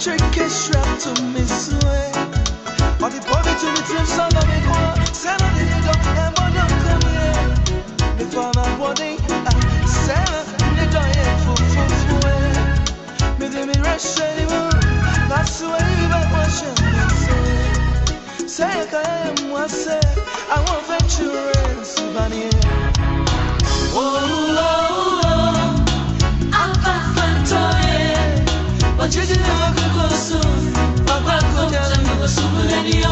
tricky strap to me sway. But the body to me trim son of it one. Send on the don't ever don't come here. The farmer body, send on the don't for me do me rush anymore. That's the way back wash it. Say I am what say I won't venture in Savannah. Oh, I'm back from toy. But you didn't have to go soon. I'm back from telling me what's so many.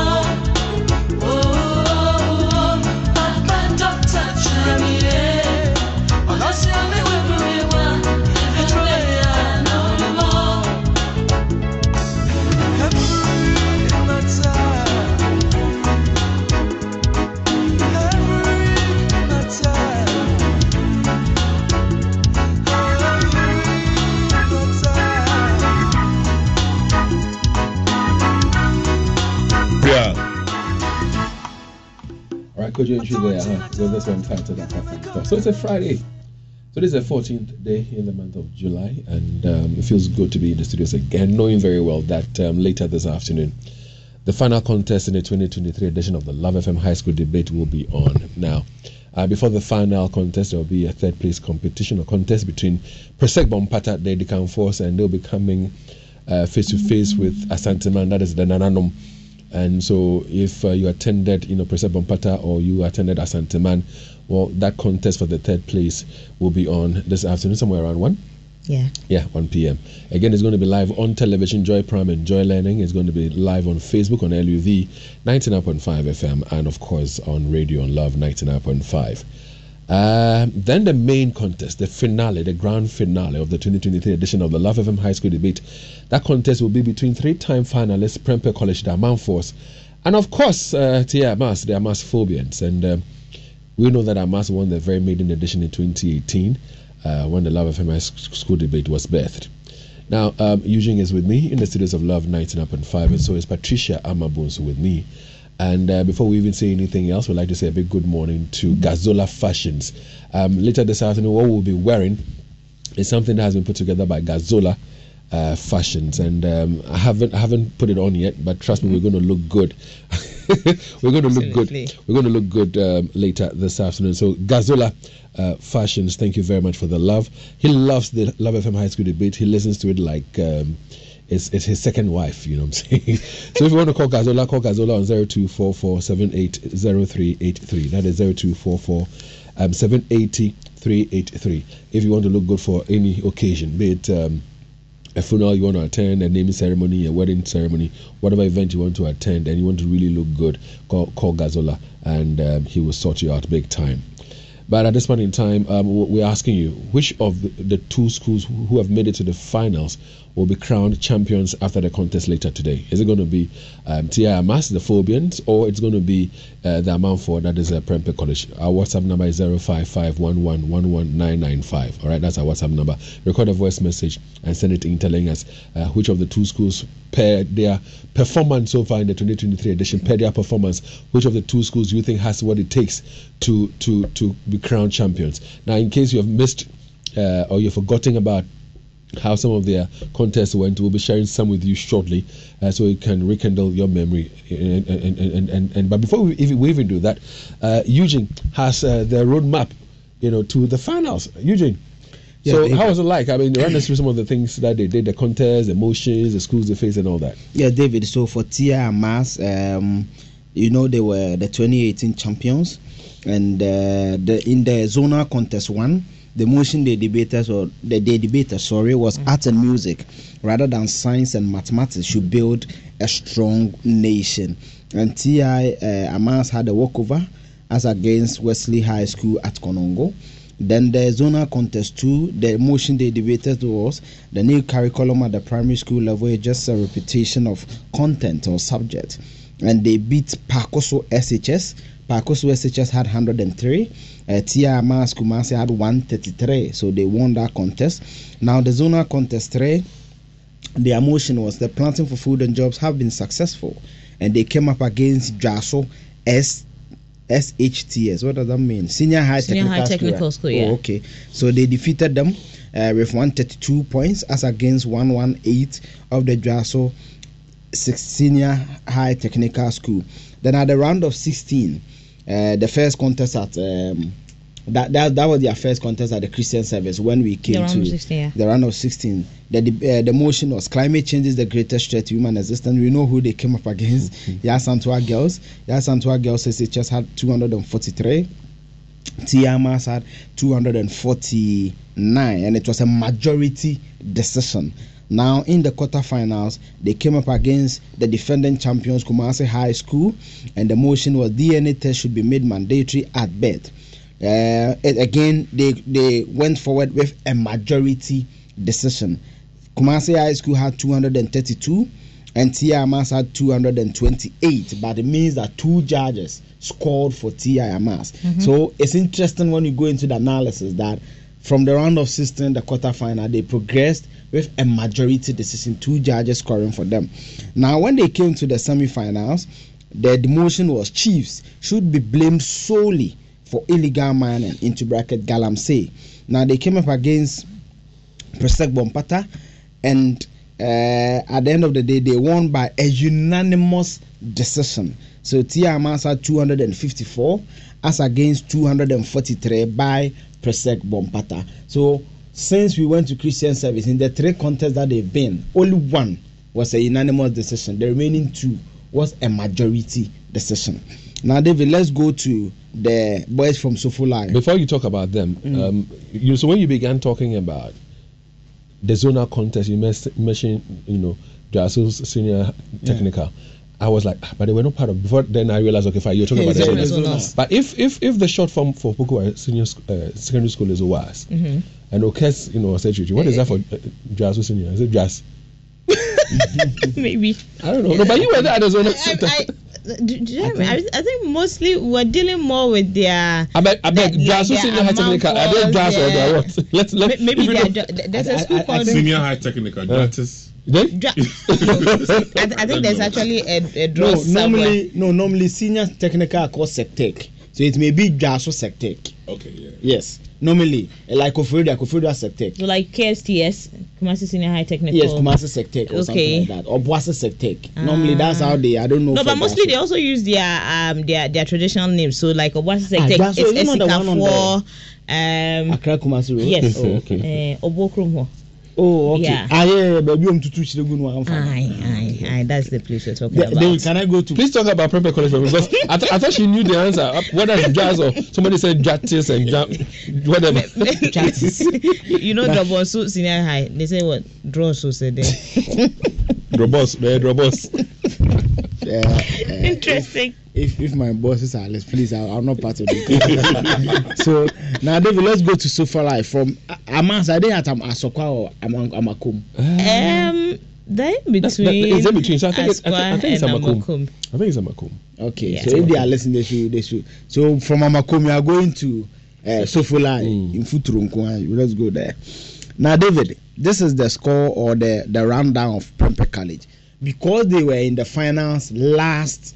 Oh, I'm back, Doctor Jamie. Oh, that's the only way for me. It's really no more. Every matter. Yeah. All right, could you entry there? So this one titled that. So it's a Friday. So this is the 14th day in the month of July, and it feels good to be in the studios again, knowing very well that later this afternoon, the final contest in the 2023 edition of the LUV FM High School Debate will be on. Now, before the final contest, there will be a third place competition or contest between Presec Bompata, the Edikan Force, and they'll be coming face to face with Asanteman, that is the Nananom. And so if you attended, Presec Bompata or you attended Asanteman, well, that contest for the third place will be on this afternoon, somewhere around 1? Yeah, 1 p.m. Again, it's going to be live on television, Joy Prime and Joy Learning. It's going to be live on Facebook on LUV 99.5 FM and, of course, on radio on LUV 99.5. Then the main contest, the finale, the grand finale of the 2023 edition of the LUV FM High School Debate. That contest will be between three-time finalists, Prempeh College, the Amman Force, and, of course, Tia Amas, the Amas Phobians. And we know that Amas won the very maiden edition in 2018 when the LUV FM High School Debate was birthed. Now, Eugene is with me in the studios of LUV 99.5, and so is Patricia Amabunsu with me. And before we even say anything else, we'd like to say a big good morning to Gazola Fashions. Later this afternoon, what we'll be wearing is something that has been put together by Gazola Fashions, and I haven't put it on yet, but trust me, we're going to look good. We're going to look good. We're going to look good later this afternoon. So Gazola Fashions, thank you very much for the love. He loves the LUV FM High School Debate. He listens to it like it's his second wife, you know what I'm saying? So if you want to call Gazola on 0244-780383. That is 0244-780-383. If you want to look good for any occasion, be it a funeral you want to attend, a naming ceremony, a wedding ceremony, whatever event you want to attend, and you want to really look good, call Gazola, and he will sort you out big time. But at this point in time, we're asking you, which of the two schools who have made it to the finals will be crowned champions after the contest later today? Is it going to be Tia Amas, the Phobians, or it's going to be the Amman Force, that is Prempeh College? Our WhatsApp number is 05511119995. All right, that's our WhatsApp number. Record a voice message and send it in telling us which of the two schools, per their performance so far in the 2023 edition, per their performance, which of the two schools do you think has what it takes to be crowned champions? Now, in case you have missed or you're forgetting about how some of their contests went, we'll be sharing some with you shortly, so you can rekindle your memory. But before we even do that, Eugene has the roadmap, to the finals. Eugene, yeah, so how was it like? I mean, run us through some of the things that they did, the contests, the motions, the schools they faced, and all that. Yeah, David. So for Tia Amas, they were the 2018 champions, and in the zonal contest 1. The motion they debated was art and music rather than science and mathematics should build a strong nation. And T.I. Amas had a walkover as against Wesley High School at Konongo. Then the zonal contest 2, the motion they debated was the new curriculum at the primary school level is just a repetition of content or subject. And they beat Pakoso SHS. Pakoso SHS had 103. Tia Amas Kumasi had 133. So they won that contest. Now the zonal contest 3, their motion was the planting for food and jobs have been successful. And they came up against Jaso SHTS. What does that mean? Senior High Technical School. Yeah. Oh, okay. So they defeated them. with 132 points as against 118 of the Draso Senior High Technical School. Then at the round of 16, the first contest at that was their first contest at the Christian service when we came to 16, the round of 16. The motion was climate change is the greatest threat to human existence. We know who they came up against. Yasantua Girls. Yasantua Girls SHS had 243. TMAS had 249, and it was a majority decision. Now, in the quarterfinals, they came up against the defending champions, Kumasi High School, and the motion was DNA test should be made mandatory at birth. Again, they went forward with a majority decision. Kumasi High School had 232, and TIMAS had 228, but it means that 2 judges scored for TIMAS. So it's interesting when you go into the analysis that from the round of 16, the quarterfinal, they progressed with a majority decision, 2 judges scoring for them. Now, when they came to the semi-finals, the demotion was Chiefs should be blamed solely for illegal mining into bracket Galamsey. Now, they came up against Presec Bompata, and at the end of the day, they won by a unanimous decision. So TMAS had 254 as against 243 by Presec Bompata. So since we went to Christian service, in the 3 contests that they've been, only 1 was a unanimous decision. The remaining 2 was a majority decision. Now, David, let's go to the boys from Sofulai. Before you talk about them, so when you began talking about the zonal contest, you mentioned, Draso Senior Technical. I was like, but they were not part of. Before then, I realized, okay, fine, you're talking about the zonal. But if the short form for Pokua Senior Secondary School is OAS, and OKES, secretary, what is that for Draso Senior? Is it Jas? Maybe. I don't know. No, but you were there at the zonal. I think mostly we're dealing more with their. I beg, Draso Senior High Technical. Are they Jas or they are what? Maybe there's a school called Senior High Technical. Dratis. I think there's actually a draw somewhere. Normally senior technical are called Sectec. So it may be Draso Sectec. Okay, yeah. Yes. Normally, like Kofurida Sectec. So like KSTS, Kumasi Senior High Technical. Yes, Kumasi Sectec or something like that. Or Boise Sectec. Normally that's how they, I don't know. No, but mostly they also use their traditional names. So like Boise Sectec is Esikafor. Accra Kumasi Road. Yes. Oh, okay. Obokrum. Oh, okay. Yeah. Baby, Aye, that's the place we're talking about. Then can I go to? Please talk about Prempeh College because I thought she knew the answer. Whether it's Jazz or somebody said Jatis and whatever. Drobos Senior High. They say what? Drosso said there. Drobos. Interesting. If my bosses are less, please, I'm not part of it. So now, David, let's go to Sofa Life from Amas. I didn't have Asokwa or Amakum. They're in between. Is in between. So I think it's Amakum. I think it's Amakum. Okay, yeah. so if they are listening, they should. So from Amakum, we are going to Sofa Life in Futurunku. Let's go there. Now, David, this is the score or the rundown of Prempeh College. Because they were in the finals last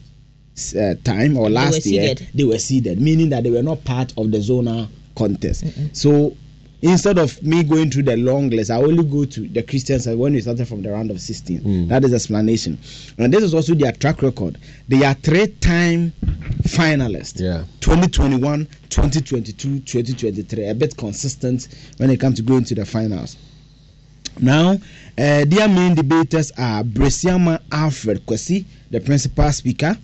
time or last year, they were seeded, meaning that they were not part of the zonal contest. So instead of me going through the long list, I only go to the Christians when we started from the round of 16. That is the explanation. And this is also their track record. They are 3-time finalists. 2021, 2022, 2023. A bit consistent when it comes to going to the finals. Now, their main debaters are Bresiama Alfred Kwesi, the principal speaker,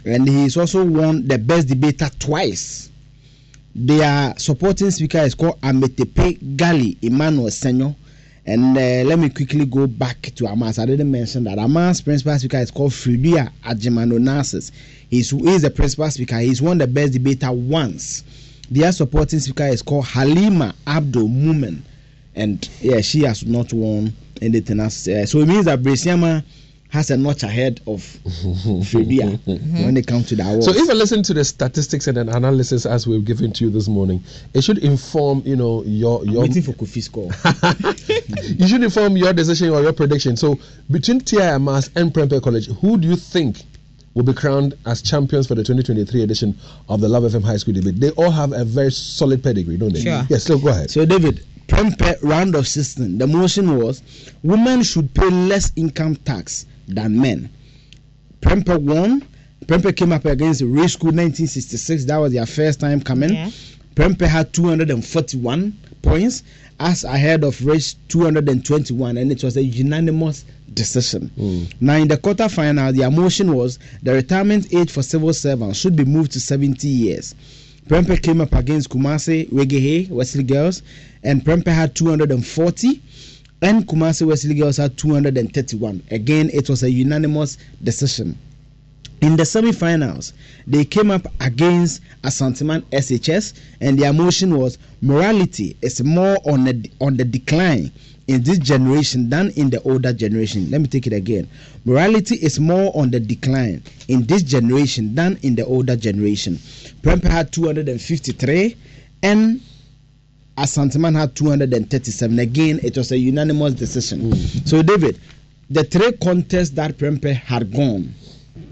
and he's also won the best debater twice. Their supporting speaker is called Ametepe Gali Emmanuel Senyo. And let me quickly go back to Amas. I didn't mention that Amas' principal speaker is called Fridia Ajimano Narcis. He's the principal speaker. He's won the best debater once. Their supporting speaker is called Halima Abdul Mumen. And she has not won anything else. So it means that Bresiama has a notch ahead of Fredia when it comes to the awards. So if I listen to the statistics and an analysis as we've given to you this morning, it should inform, your waiting for Kofi score. You should inform your decision or your prediction. So between TIMAS and Prempeh College, who do you think will be crowned as champions for the 2023 edition of the LUV FM High School Debate? They all have a very solid pedigree, don't they? Sure. Yes, so go ahead. So David, Prempeh round of 16. The motion was women should pay less income tax than men. Prempeh won. Prempeh came up against Ray School 1966. That was their first time coming. Yeah. Prempeh had 241 points as ahead of Ray's 221, and it was a unanimous decision. Now in the quarterfinal, their motion was the retirement age for civil servants should be moved to 70 years. Prempeh came up against Kumasi Wegehe Wesley Girls, and Prempeh had 240, and Kumasi Wesley Girls had 231. Again, it was a unanimous decision. In the semi-finals, they came up against Asanteman SHS, and their motion was morality is more on the decline in this generation than in the older generation. Let me take it again. Morality is more on the decline in this generation than in the older generation. Prempeh had 253, and Asanteman had 237. Again, it was a unanimous decision. So, David, the three contests that Prempeh had gone,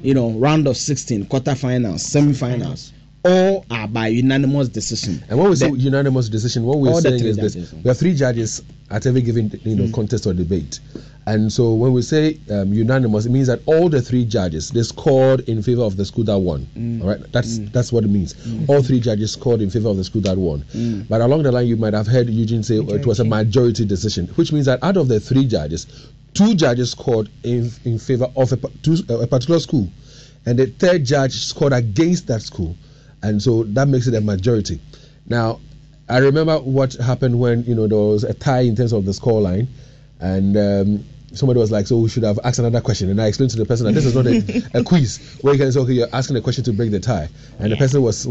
round of 16, quarterfinals, semi-finals, all are by unanimous decision. And when we say unanimous decision, what we're saying is this: we have 3 judges at every given contest or debate. And so when we say unanimous, it means that all the 3 judges, they scored in favor of the school that won. All right, that's what it means. All 3 judges scored in favor of the school that won. But along the line, you might have heard Eugene say it was a majority decision, which means that out of the 3 judges, 2 judges scored in favor of a particular school, and the 3rd judge scored against that school, and so that makes it a majority. Now, I remember what happened when there was a tie in terms of the score line, and somebody was like, so we should have asked another question, and I explained to the person that this is not a quiz where you can say, okay, you're asking a question to break the tie, and the person was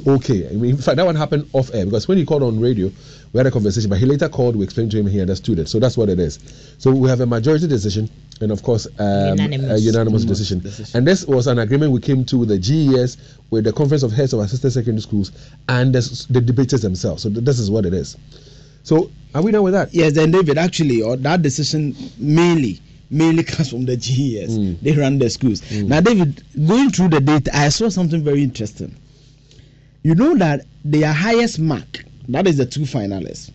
okay. I mean, in fact, that one happened off air, because when he called on radio, we had a conversation, but he later called, we explained to him, he understood it. So that's what it is. So we have a majority decision and of course a unanimous decision. And this was an agreement we came to with the GES, with the Conference of Heads of Assistant Secondary Schools, and the debaters themselves. So this is what it is. So are we done with that? Yes, then David, actually, that decision mainly comes from the GES. They run the schools. Now, David, going through the data, I saw something very interesting. You know that their highest mark, that is the 2 finalists,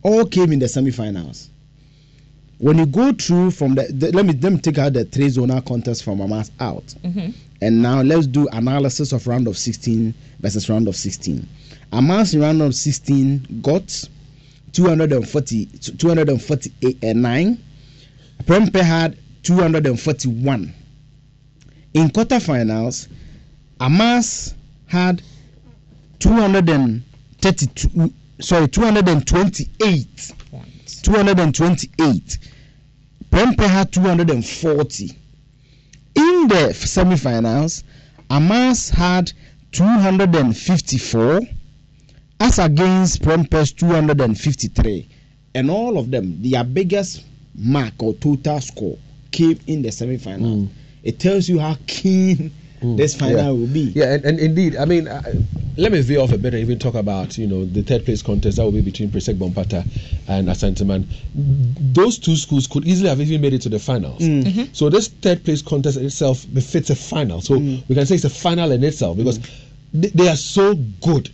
all came in the semi-finals. When you go through from let me take out the 3 zonal contests from Amas out, and now let's do analysis of round of 16 versus round of 16. Amas in round of 16 got 249. Prempeh had 241. In quarterfinals, Amas had 228. 228. Prempeh had 240. In the semi-finals, Amas had 254 as against Prempeh's 253, and all of them, their biggest mark or total score came in the semi-final. It tells you how keen this final will be. Yeah, and indeed, I mean, let me veer off a bit and even talk about the 3rd place contest that will be between Presec Bompata and Asanteman. Those 2 schools could easily have even made it to the finals. So this 3rd place contest itself befits a final. So we can say it's a final in itself, because they are so good.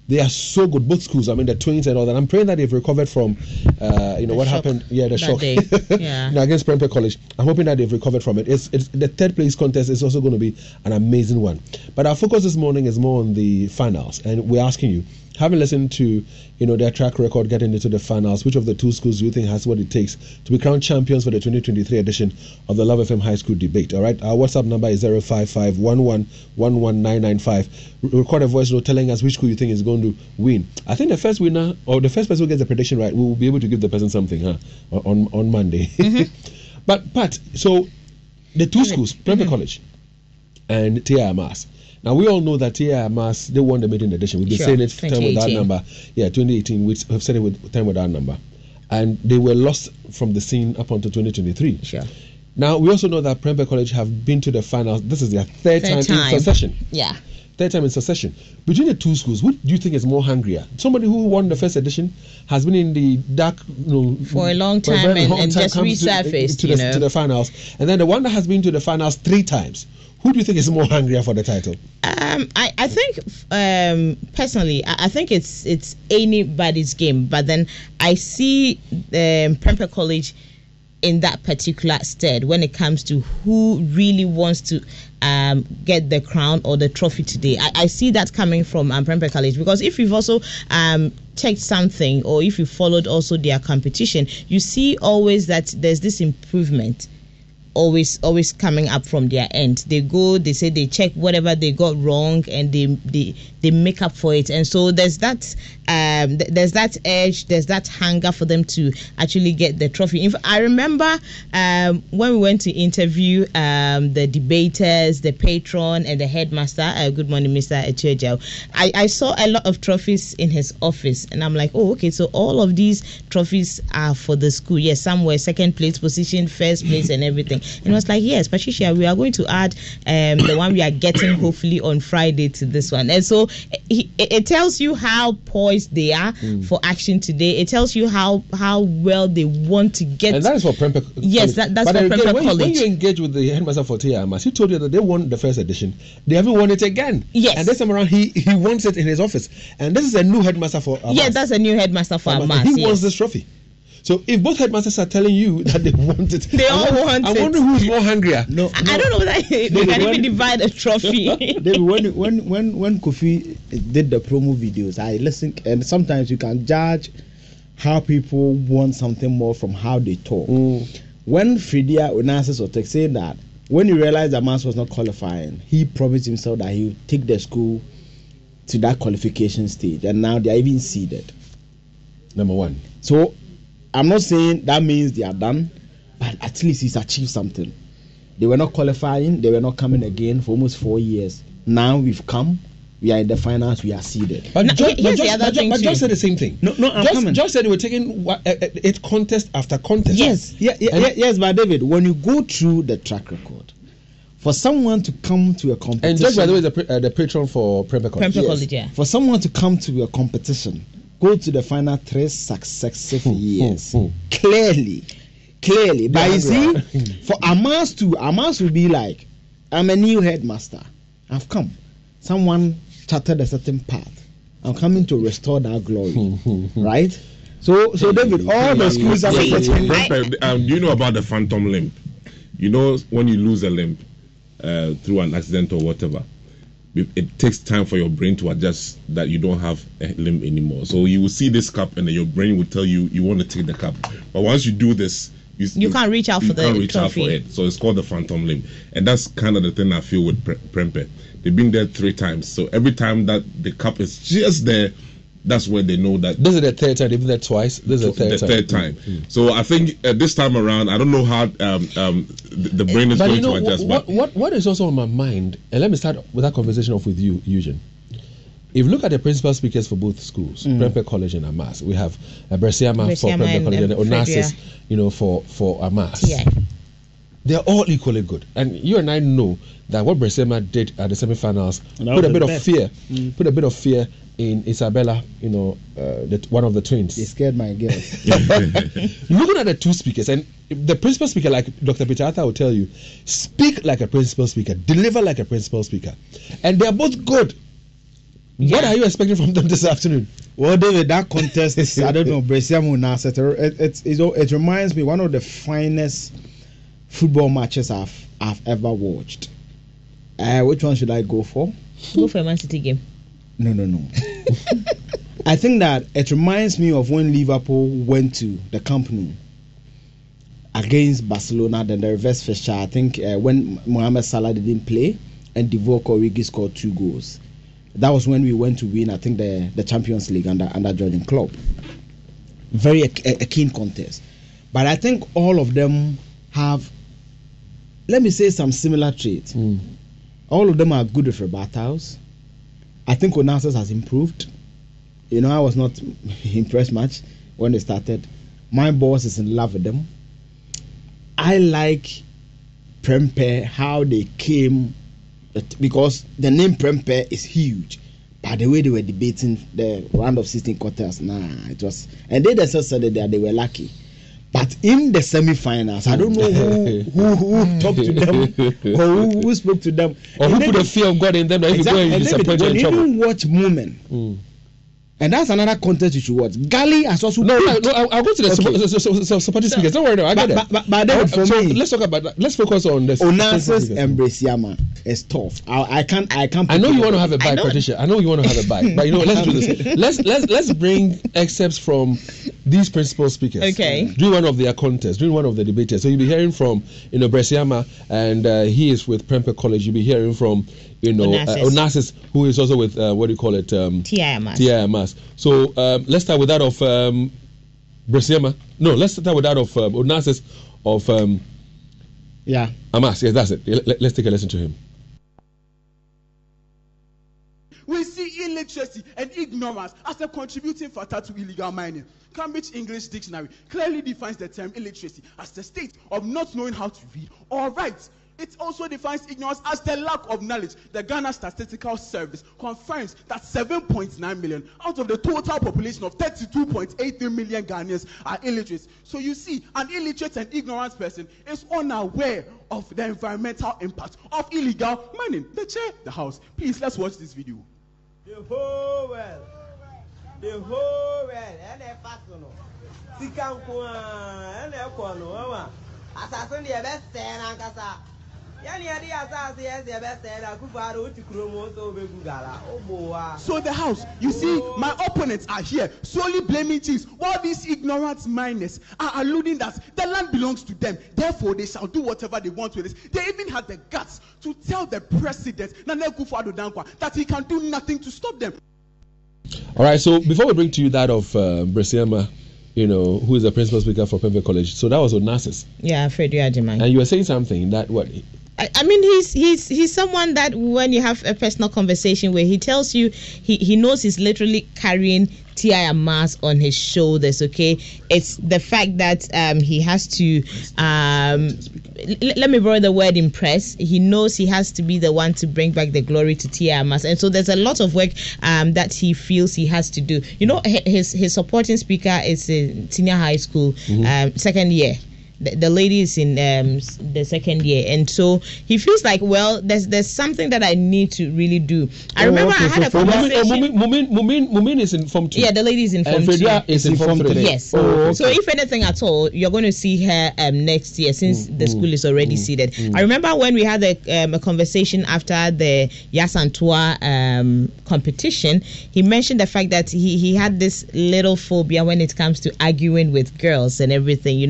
They are so good, both schools. I mean, the twins and all that. I'm praying that they've recovered from, what happened. Yeah, the shock. Against Prempeh College. I'm hoping that they've recovered from it. It's the 3rd place contest is also going to be an amazing one. But our focus this morning is more on the finals, and we're asking you, having listened to their track record getting into the finals, which of the 2 schools do you think has what it takes to be crowned champions for the 2023 edition of the LUV FM High School Debate? All right, our WhatsApp number is 055-11-11995. Record a voice note telling us which school you think is going to win. I think the first winner or the first person who gets the prediction right, we will be able to give the person something on Monday. But so the 2 schools, Prempeh College and TI Amas. Now, we all know that TI Amas, they won the maiden edition. We've been saying it time with that number. Yeah, 2018, we have said it with time with that number. And they were lost from the scene up until 2023. Sure. Now, we also know that Prempeh College have been to the finals. This is their third time in succession. Yeah. Third time in succession. Between the two schools, who do you think is more hungrier? Somebody who won the first edition has been in the dark, for a long time and just resurfaced to the finals, and then the one that has been to the finals 3 times. Who do you think is more hungrier for the title? I think personally, I think it's anybody's game. But then I see Prempeh College in that particular stead when it comes to who really wants to get the crown or the trophy today. I see that coming from Prempeh College, because if you've also checked something, or if you followed also their competition, you see always that there's this improvement always coming up from their end. They go, they say they check whatever they got wrong, and they make up for it. And so there's that edge, there's that hunger for them to actually get the trophy. I remember when we went to interview the debaters, the patron, and the headmaster. Good morning, Mr. Echejao. I saw a lot of trophies in his office, and I'm like, oh, okay, so all of these trophies are for the school. Yes, some were second place position, first place, and everything. And I was like, yes, Patricia, we are going to add the one we are getting hopefully on Friday to this one. And so it tells you how poised they are for action today. It tells you how well they want to get. And that is for Prempeh. Yes, that's for Prempeh College. When you engage with the headmaster for Tia Amas, he told you that they won the first edition. They haven't won it again. Yes. And this time around, he wants it in his office. And this is a new headmaster for Amas. Yeah, that's a new headmaster for Amas. He wants this trophy. So if both headmasters are telling you that they want it, they all want it. I wonder who's more hungrier. No, I don't know whether they can even divide a trophy. David, when Kofi did the promo videos, I listened, and sometimes you can judge how people want something more from how they talk. When Fridia Onassis or text saying that when he realized that Mans was not qualifying, he promised himself that he would take the school to that qualification stage, and now they are even seeded. Number 1. So I'm not saying that means they are done, but at least he's achieved something. They were not qualifying, they were not coming again for almost 4 years. Now we've come, we are in the finals, we are seeded. But Josh said the same thing. Josh said they were taking it contest after contest. Yes, but David, when you go through the track record, for someone to come to a competition, and Josh, by the way, is the patron for Prempeh College. Prempeh College, yeah. For someone to come to a competition, go to the final 3 successive years. Clearly. But you see, for Amas will be like, I'm a new headmaster. I've come. Someone charted a certain path. I'm coming to restore that glory. Right? So David, all the schools are do you know about the phantom limb? You know when you lose a limb through an accident or whatever, it takes time for your brain to adjust that you don't have a limb anymore. So you will see this cup, and then your brain will tell you want to take the cup. But once you do this, you can't reach out for the trophy. Out for it. So it's called the phantom limb, and that's kind of the thing I feel with Prempeh. They've been there 3 times, so every time that the cup is just there, that's where they know that. This is the 3rd time. They've been there twice. This is the third time. So I think this time around, I don't know how the brain is going to adjust. What is also on my mind, and let me start with that conversation off with you, Eugene. If you look at the principal speakers for both schools, Prempeh College and Amas, we have Bresiama for Prempeh College and Onassis, for Amas. Yeah. They're all equally good, and you and I know that what Bresiama did at the semi-finals put a bit of fear in Isabella, one of the twins. They scared my girls. Looking at the 2 speakers, and the principal speaker, like Dr. Peter Arthur will tell you, speak like a principal speaker, deliver like a principal speaker, and they are both good. Yeah. What are you expecting from them this afternoon? Well, David, that contest, I don't know, it reminds me one of the finest football matches I've ever watched. Which one should I go for? Go for a Man City game. No. I think that it reminds me of when Liverpool went to the Camp Nou against Barcelona, then the reverse fixture. I think when Mohamed Salah didn't play and Divock Origi scored 2 goals. That was when we went to win, I think, the Champions League under Jurgen Klopp. Very a keen contest. But I think all of them have, let me say, some similar traits. All of them are good with rebuttals. I think Onassis has improved. I was not impressed much when they started. My boss is in love with them. I like Prempeh, how they came, because the name Prempeh is huge. But the way they were debating the round of 16 quarters, it was, and they themselves said that they were lucky. But in the semi-finals, I don't know who talked to them or who spoke to them, or who put the fear of God in them that if you go and you disappoint, you're in trouble. When you watch Moment. And that's another contest you should watch. Gali has also. No, I'll go to the supporting speakers. Don't worry, no, I get it. But then for me, let's talk about that. Let's focus on this. Onassis and Bresiama is tough. I can't. I know you want to have a bite, Patricia. I know you want to have a bite, but let's do this. Let's bring excerpts from these principal speakers. Okay. During one of their contests, during one of the debaters. So you'll be hearing from Bresiama, and he is with Prempeh College. You'll be hearing from Onassis, who is also with what do you call it? TIMAS. So let's start with that of Bresiama. No, let's start with that of Onassis of Amas. Yes, that's it. Let's take a listen to him. We see illiteracy and ignorance as a contributing factor to illegal mining. Cambridge English Dictionary clearly defines the term illiteracy as the state of not knowing how to read or write. It also defines ignorance as the lack of knowledge. The Ghana Statistical Service confirms that 7.9 million out of the total population of 32.83 million Ghanaians are illiterate. So you see, an illiterate and ignorant person is unaware of the environmental impact of illegal mining. The chair, the house. Please, let's watch this video. The whole world, and a personal. Sikankwa, and a kono, assassin the best and Ankasa. So the house, you see, my opponents are here solely blaming chiefs. While these ignorant miners are alluding that the land belongs to them, therefore they shall do whatever they want with it. They even had the guts to tell the president that he can do nothing to stop them. All right, so before we bring to you that of Bresiama, who is the principal speaker for Prempeh College, so that was Onassis. Yeah, Freddie Ajimai. And you were saying something that what? I mean, he's someone that when you have a personal conversation where he tells you he knows he's literally carrying TIMAS on his shoulders. Okay, it's the fact that he has to let me borrow the word impress. He knows he has to be the one to bring back the glory to TIMAS, and so there's a lot of work that he feels he has to do. His supporting speaker is in senior high school, second year. The lady is in the second year, and so he feels like, well, there's something that I need to really do. I remember I had a conversation. Mumin is in Form 2. Yeah, the lady is in Form 2. And Fredia is in Form 3. Yes. Okay. So if anything at all, you're going to see her next year since the school is already seated. I remember when we had a conversation after the Yasantua competition, he mentioned the fact that he had this little phobia when it comes to arguing with girls and everything.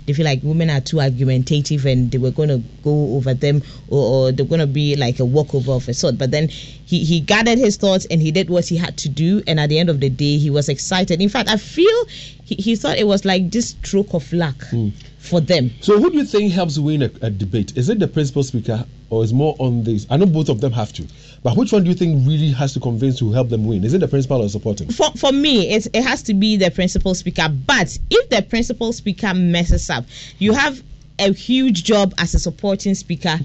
They feel like women are too argumentative and they were going to go over them or they're going to be like a walkover of a sort. But then he gathered his thoughts and he did what he had to do, and at the end of the day he was excited. In fact, I feel he thought it was like this stroke of luck for them. So who do you think helps win a debate? Is it the principal speaker or is more on this? I know both of them have to, but which one do you think really has to convince to help them win? Is it the principal or supporting? For me, it has to be the principal speaker. But if the principal speaker messes up, you have a huge job as a supporting speaker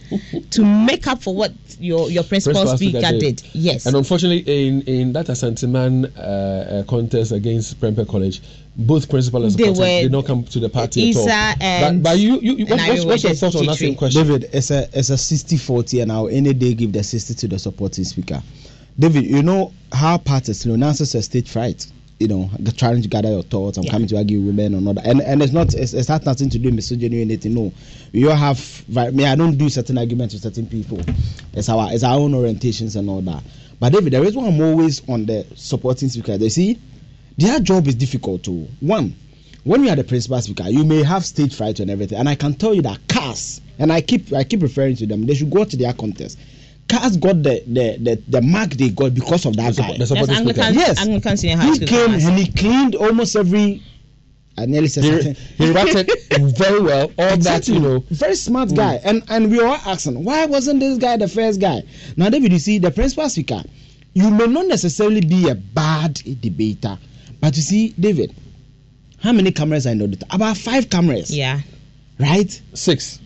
to make up for what your principal speaker did. Yes. And unfortunately, in that Asanteman contest against Prempeh College, both principal and supporting did not come to the party at all. But what's your thoughts on that same question? David, it's a 60-40, and I'll any day give the 60 to the supporting speaker. David, you know how parties, Nancy's a stage fright. Trying to gather your thoughts. I'm coming to argue with women or not. And it's not nothing to do with misogyny or anything. No, you have. I don't do certain arguments with certain people. It's our own orientations and all that. But David, the reason I'm always on the supporting speaker, they see their job is difficult too. One, when you are the principal speaker, you may have stage fright and everything. And I can tell you that cars, and I keep referring to them, they should go to their contest. Cars got the mark they got because of that guy. That's Anglican Senior High School. He came and he cleaned almost every. I nearly said something. He ratted very well. All that, very smart guy. And we were asking, why wasn't this guy the first guy? Now, David, you see, the principal speaker, you may not necessarily be a bad debater, but you see, David, how many cameras are in the auditor? About 5 cameras. Yeah. Right? 6.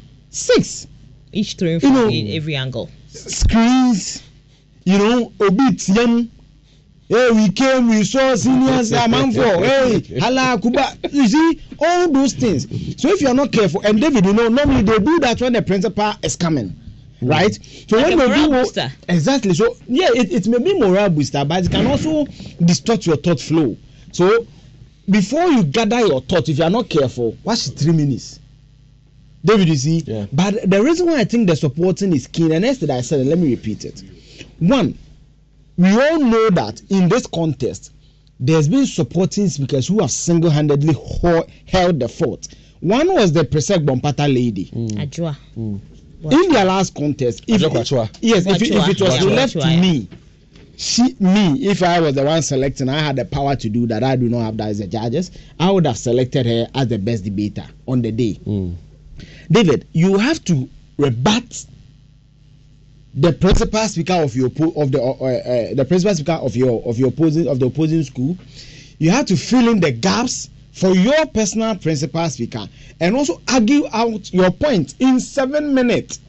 each throwing from every angle. Screens, obit young. Hey, we came, we saw seniors, Amanfo, hey, Hala, Kuba. You see, all those things. So if you're not careful, and David, normally they do that when the principal is coming, right? So like when a they morale do booster. exactly, so yeah, it may be morale booster, but it can also distort your thought flow. So before you gather your thought, if you are not careful, watch 3 minutes. David, you see, yeah. But the reason why I think the supporting is key, and yesterday I said it, let me repeat it. One, we all know that in this contest, there's been supporting speakers who have single-handedly held the fort. One was the Presec Bompata lady. Ajua. In their last contest, if it was left to me, if I was the one selecting, I had the power to do that. I do not have that as the judges. I would have selected her as the best debater on the day. David, you have to rebut the principal speaker of your the principal speaker of the opposing school. You have to fill in the gaps for your personal principal speaker and also argue out your point in 7 minutes.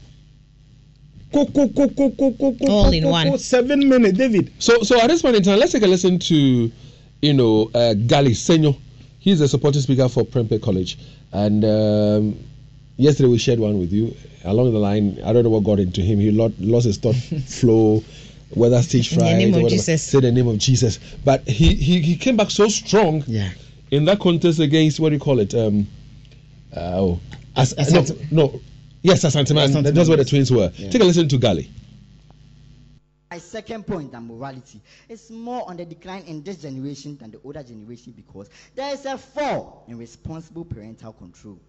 All in one. 7 minutes, David. So at this point in time, let's take a listen to Gali Senyo. He's a supporting speaker for Prempeh College, and yesterday we shared one with you. Along the line, I don't know what got into him. He lost his thought flow, whether stage fright or whatever. Say the name of Jesus. But he came back so strong in that contest against, what do you call it? Asante. That's where the twins were. Yeah. Take a listen to Gali. My second point on morality is more on the decline in this generation than the older generation because there is a fall in responsible parental control.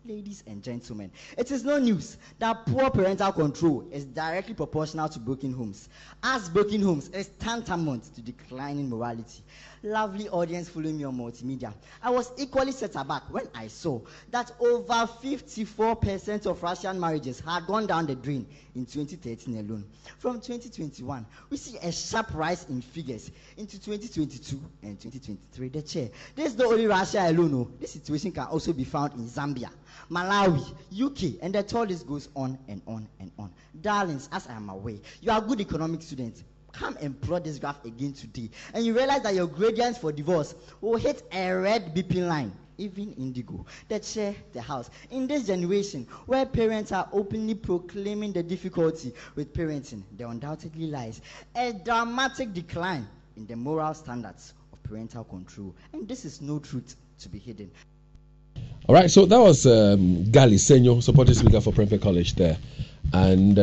Ladies and gentlemen, it is no news that poor parental control is directly proportional to broken homes, as broken homes is tantamount to declining morality. Lovely audience following me on multimedia, I was equally set aback when I saw that over 54% of Russian marriages had gone down the drain in 2013 alone. From 2021, we see a sharp rise in figures into 2022 and 2023. The chair, this is not only Russia alone. No. This situation can also be found in Zambia, Malawi, UK, and the total list goes on and on and on. Darlings, as I am aware, you are good economic students. Come and plot this graph again today, and you realize that your gradients for divorce will hit a red beeping line, even indigo. That share the house. In this generation, where parents are openly proclaiming the difficulty with parenting, there undoubtedly lies a dramatic decline in the moral standards of parental control, and this is no truth to be hidden. All right, so that was Gali Senyo, supporting speaker for Prempeh College there, and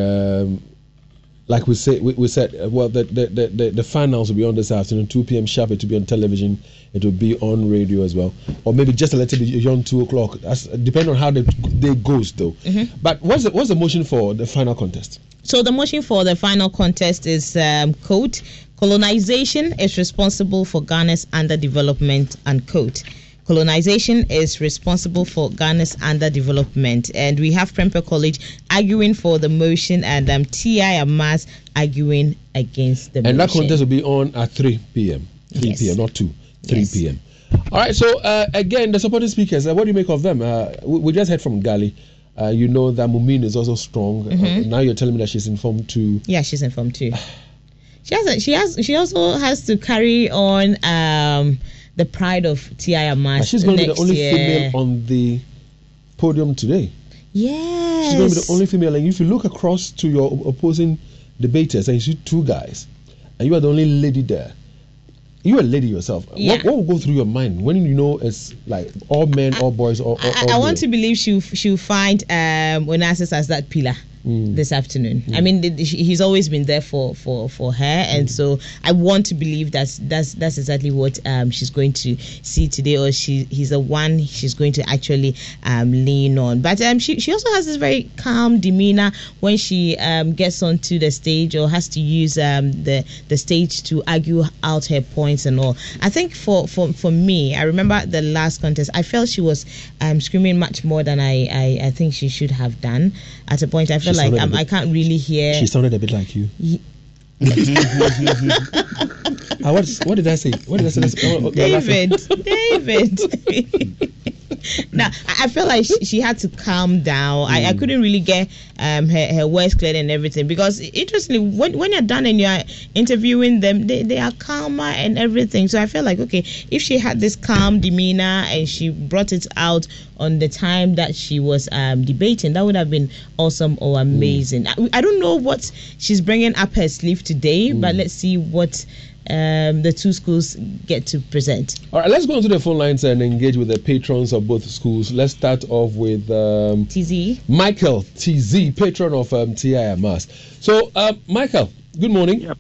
like we said, the finals will be on this afternoon, 2 p.m. sharp. It will be on television. It will be on radio as well, or maybe just a little bit beyond 2 o'clock. That's depending on how the day goes, though. Mm-hmm. But what's the motion for the final contest? So the motion for the final contest is quote: colonization is responsible for Ghana's underdevelopment, unquote. Colonization is responsible for Ghana's underdevelopment, and we have Prempeh College arguing for the motion, and TI and MAS arguing against the motion. And that contest will be on at 3 p.m. 3 p.m., not 2. 3 p.m. All right. So again, the supporting speakers. What do you make of them? We just heard from Gali. You know that Mumin is also strong. Mm-hmm. Now you're telling me that she's informed too. Yeah, she's informed too. She also has to carry on. The pride of TI Mass. She's going to be the only female on the podium today. Yes. She's going to be the only female. And if you look across to your opposing debaters and you see two guys, and you are the only lady there, you're a lady yourself. Yeah. What will go through your mind when you know it's like all men, all boys, all I want to believe she'll find Onassis as that pillar. This afternoon. I mean, he's always been there for her, and so I want to believe that's exactly what she's going to see today, or he's the one she's going to actually lean on. But she also has this very calm demeanor when she gets onto the stage or has to use the stage to argue out her points and all. I think for me, I remember the last contest, I felt she was screaming much more than I think she should have done. At a point, I felt like I can't really hear. She sounded a bit like you. What did I say? David. Now, I felt like she had to calm down. I couldn't really get her words cleared and everything. Because interestingly, when you're done and you're interviewing them, they are calmer and everything. So I felt like, okay, if she had this calm demeanor and she brought it out on the time that she was debating, that would have been awesome or amazing. I don't know what she's bringing up her sleeve today, but let's see what the two schools get to present. All right, let's go into the phone lines and engage with the patrons of both schools. Let's start off with TZ. Michael TZ, patron of TIMAS. So, Michael, good morning. Yep.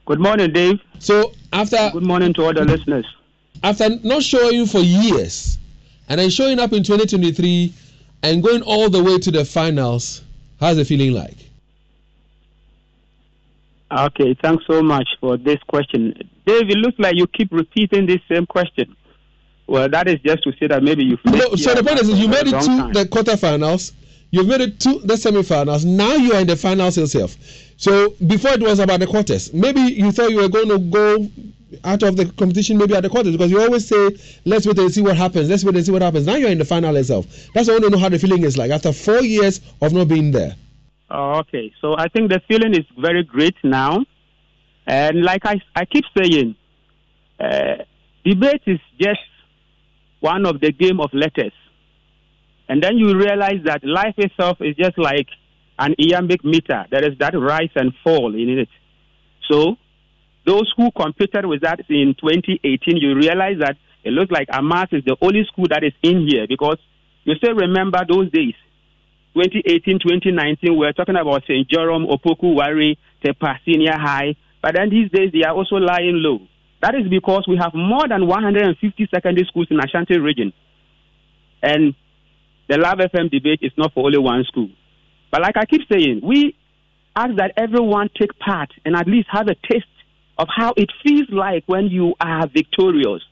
Good morning, Dave. So, good morning to all the listeners. After not showing you for years, and then showing up in 2023 and going all the way to the finals, how's the feeling like? Okay, thanks so much for this question. Dave, it looks like you keep repeating this same question. Well, that is just to say that maybe you've... So the point is, you made it to the quarterfinals, you've made it to the semifinals, now you are in the finals yourself. So before it was about the quarters. Maybe you thought you were going to go out of the competition maybe at the quarters, because you always say, let's wait and see what happens, let's wait and see what happens. Now you're in the final yourself. That's why I want to know how the feeling is like after 4 years of not being there. Oh, okay, so I think the feeling is very great now. And like I keep saying, debate is just one of the game of letters. And then you realize that life itself is just like an iambic meter. There is that rise and fall in it. So those who competed with that in 2018, you realize that it looks like AMAS is the only school that is in here, because you still remember those days. 2018, 2019, we're talking about St. Jerome, Opoku, Wari, Tepa, Senior High. But then these days, they are also lying low. That is because we have more than 150 secondary schools in Ashanti region. And the LUV FM debate is not for only one school. But like I keep saying, we ask that everyone take part and at least have a taste of how it feels like when you are victorious.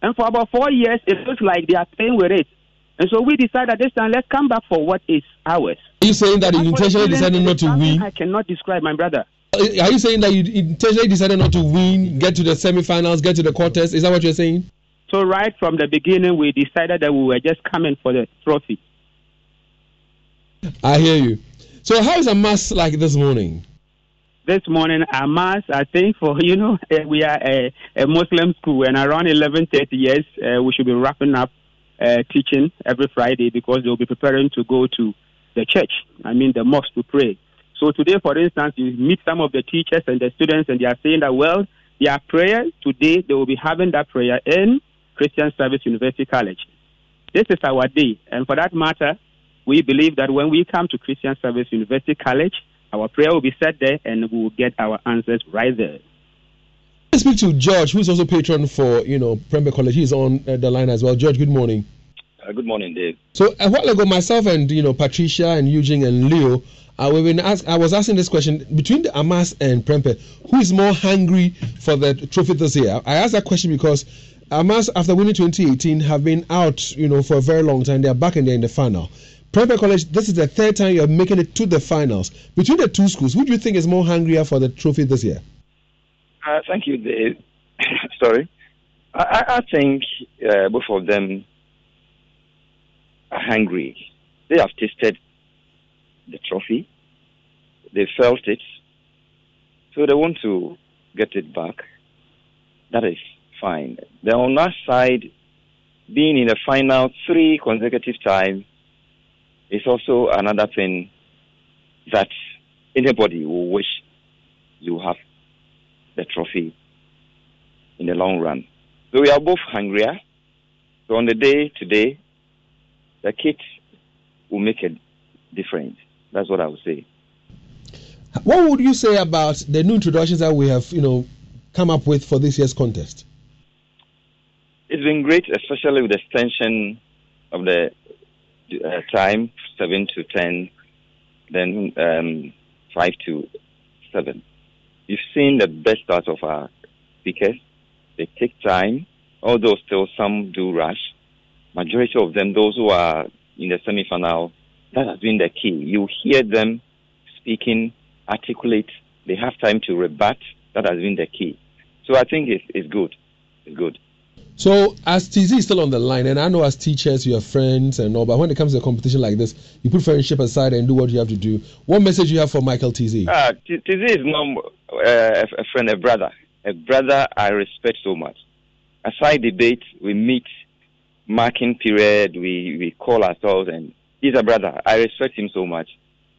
And for about 4 years, it looks like they are playing with it. And so we decided this time, let's come back for what is ours. Are you saying that you intentionally decided not to win? I cannot describe, my brother. Are you saying that you intentionally decided not to win, get to the semifinals, get to the quarters? Is that what you're saying? So right from the beginning, we decided that we were just coming for the trophy. I hear you. So how is AMAS like this morning? This morning, AMAS, I think we are a Muslim school, and around 11:30 years, we should be wrapping up teaching every Friday, because they'll be preparing to go to the church, the mosque, to pray. So today, for instance, you meet some of the teachers and the students, and they are saying that, well, their prayer today, they will be having that prayer in Christian Service University College. This is our day, and for that matter, we believe that when we come to Christian Service University College, our prayer will be said there, and we will get our answers right there. Let's speak to George, who's also patron for, Prempeh College. He's on the line as well. George, good morning. Good morning, Dave. So a while ago, myself and, Patricia and Eugene and Leo, I was asking this question, between the AMAS and Prempeh, who is more hungry for the trophy this year? I asked that question because AMAS, after winning 2018, have been out, for a very long time. They are back and they're in the final. Prempeh College, this is the third time you're making it to the finals. Between the two schools, who do you think is more hungrier for the trophy this year? Thank you, Dave. Sorry. I think both of them are hungry. They have tasted the trophy. They felt it. So they want to get it back. That is fine. Then on our side, being in the final 3 consecutive times is also another thing that anybody will wish you have the trophy in the long run. So we are both hungrier. So on the day today, the kit will make a difference. That's what I would say. What would you say about the new introductions that we have, come up with for this year's contest? It's been great, especially with the extension of the time, 7 to 10, then 5 to 7. You've seen the best out of our speakers. They take time, although still some do rush. Majority of them, those who are in the semi-final, that has been the key. You hear them speaking, articulate. They have time to rebut. That has been the key. So I think it's good. It's good. So, as TZ is still on the line, and I know as teachers you have friends and all, but when it comes to a competition like this, you put friendship aside and do what you have to do. What message you have for Michael TZ? TZ is not a friend, a brother I respect so much. Aside debate, we meet, marking period, we call ourselves, and he's a brother. I respect him so much.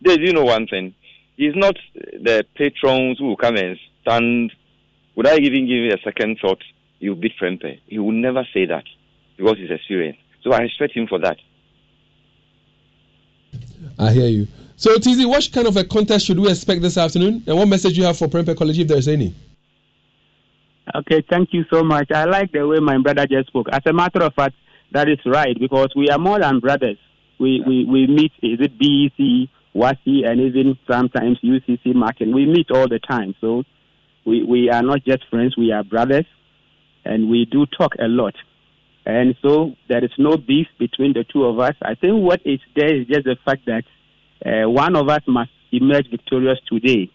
Do you know one thing? He's not the patrons who will come and stand without even giving a second thought. You beat Prempeh. He will never say that because he's experienced. So I respect him for that. I hear you. So, TZ, what kind of a contest should we expect this afternoon? And what message you have for Prempeh College, if there's any? Okay, thank you so much. I like the way my brother just spoke. As a matter of fact, that is right, because we are more than brothers. We meet, is it BEC, WASI, and even sometimes UCC marking. We meet all the time. So we are not just friends, we are brothers. And we do talk a lot. And so there is no beef between the two of us. I think what is there is just the fact that one of us must emerge victorious today.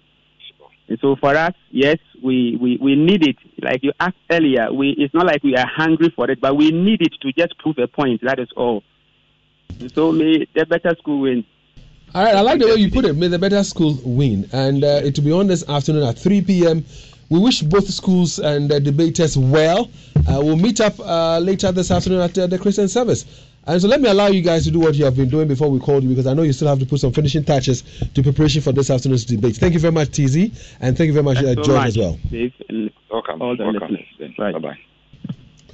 And so for us, yes, we need it. Like you asked earlier, it's not like we are hungry for it, but we need it to just prove a point. That is all. And so may the better school win. All right, I like the way you put it. May the better school win. And it will be on this afternoon at 3 p.m. We wish both schools and the debaters well. We'll meet up later this afternoon at the Christian service. And so let me allow you guys to do what you have been doing before we called you, because I know you still have to put some finishing touches to preparation for this afternoon's debate. Thank you very much, TZ, and thank you very much, George, as well. Welcome. Bye-bye.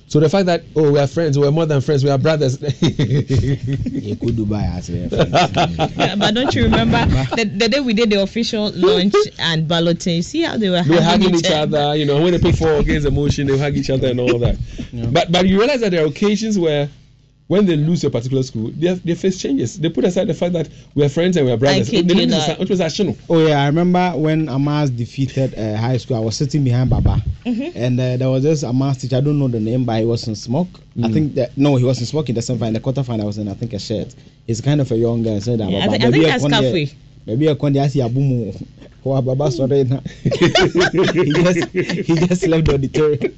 So the fact that, we are friends, we're more than friends, we are brothers. You could Dubai as yeah, but don't you remember the day we did the official launch and balloting? See how they were hugging each other. You know, when they put 4 against the motion, they hug each other and all that. Yeah. But you realize that there are occasions where, when they lose a particular school, their face changes. They put aside the fact that we are friends and we are brothers. Oh yeah, I remember when Amas defeated high school. I was sitting behind Baba, and there was this Amas teacher. I don't know the name, but he was in smoke. I think that he was in smoke in the semifinal. In the quarterfinal, I was in, I think, a shirt. He's kind of a young guy. So that I think that's Cafe. Maybe I can't see Abumu. Baba sorry. He just left the auditorium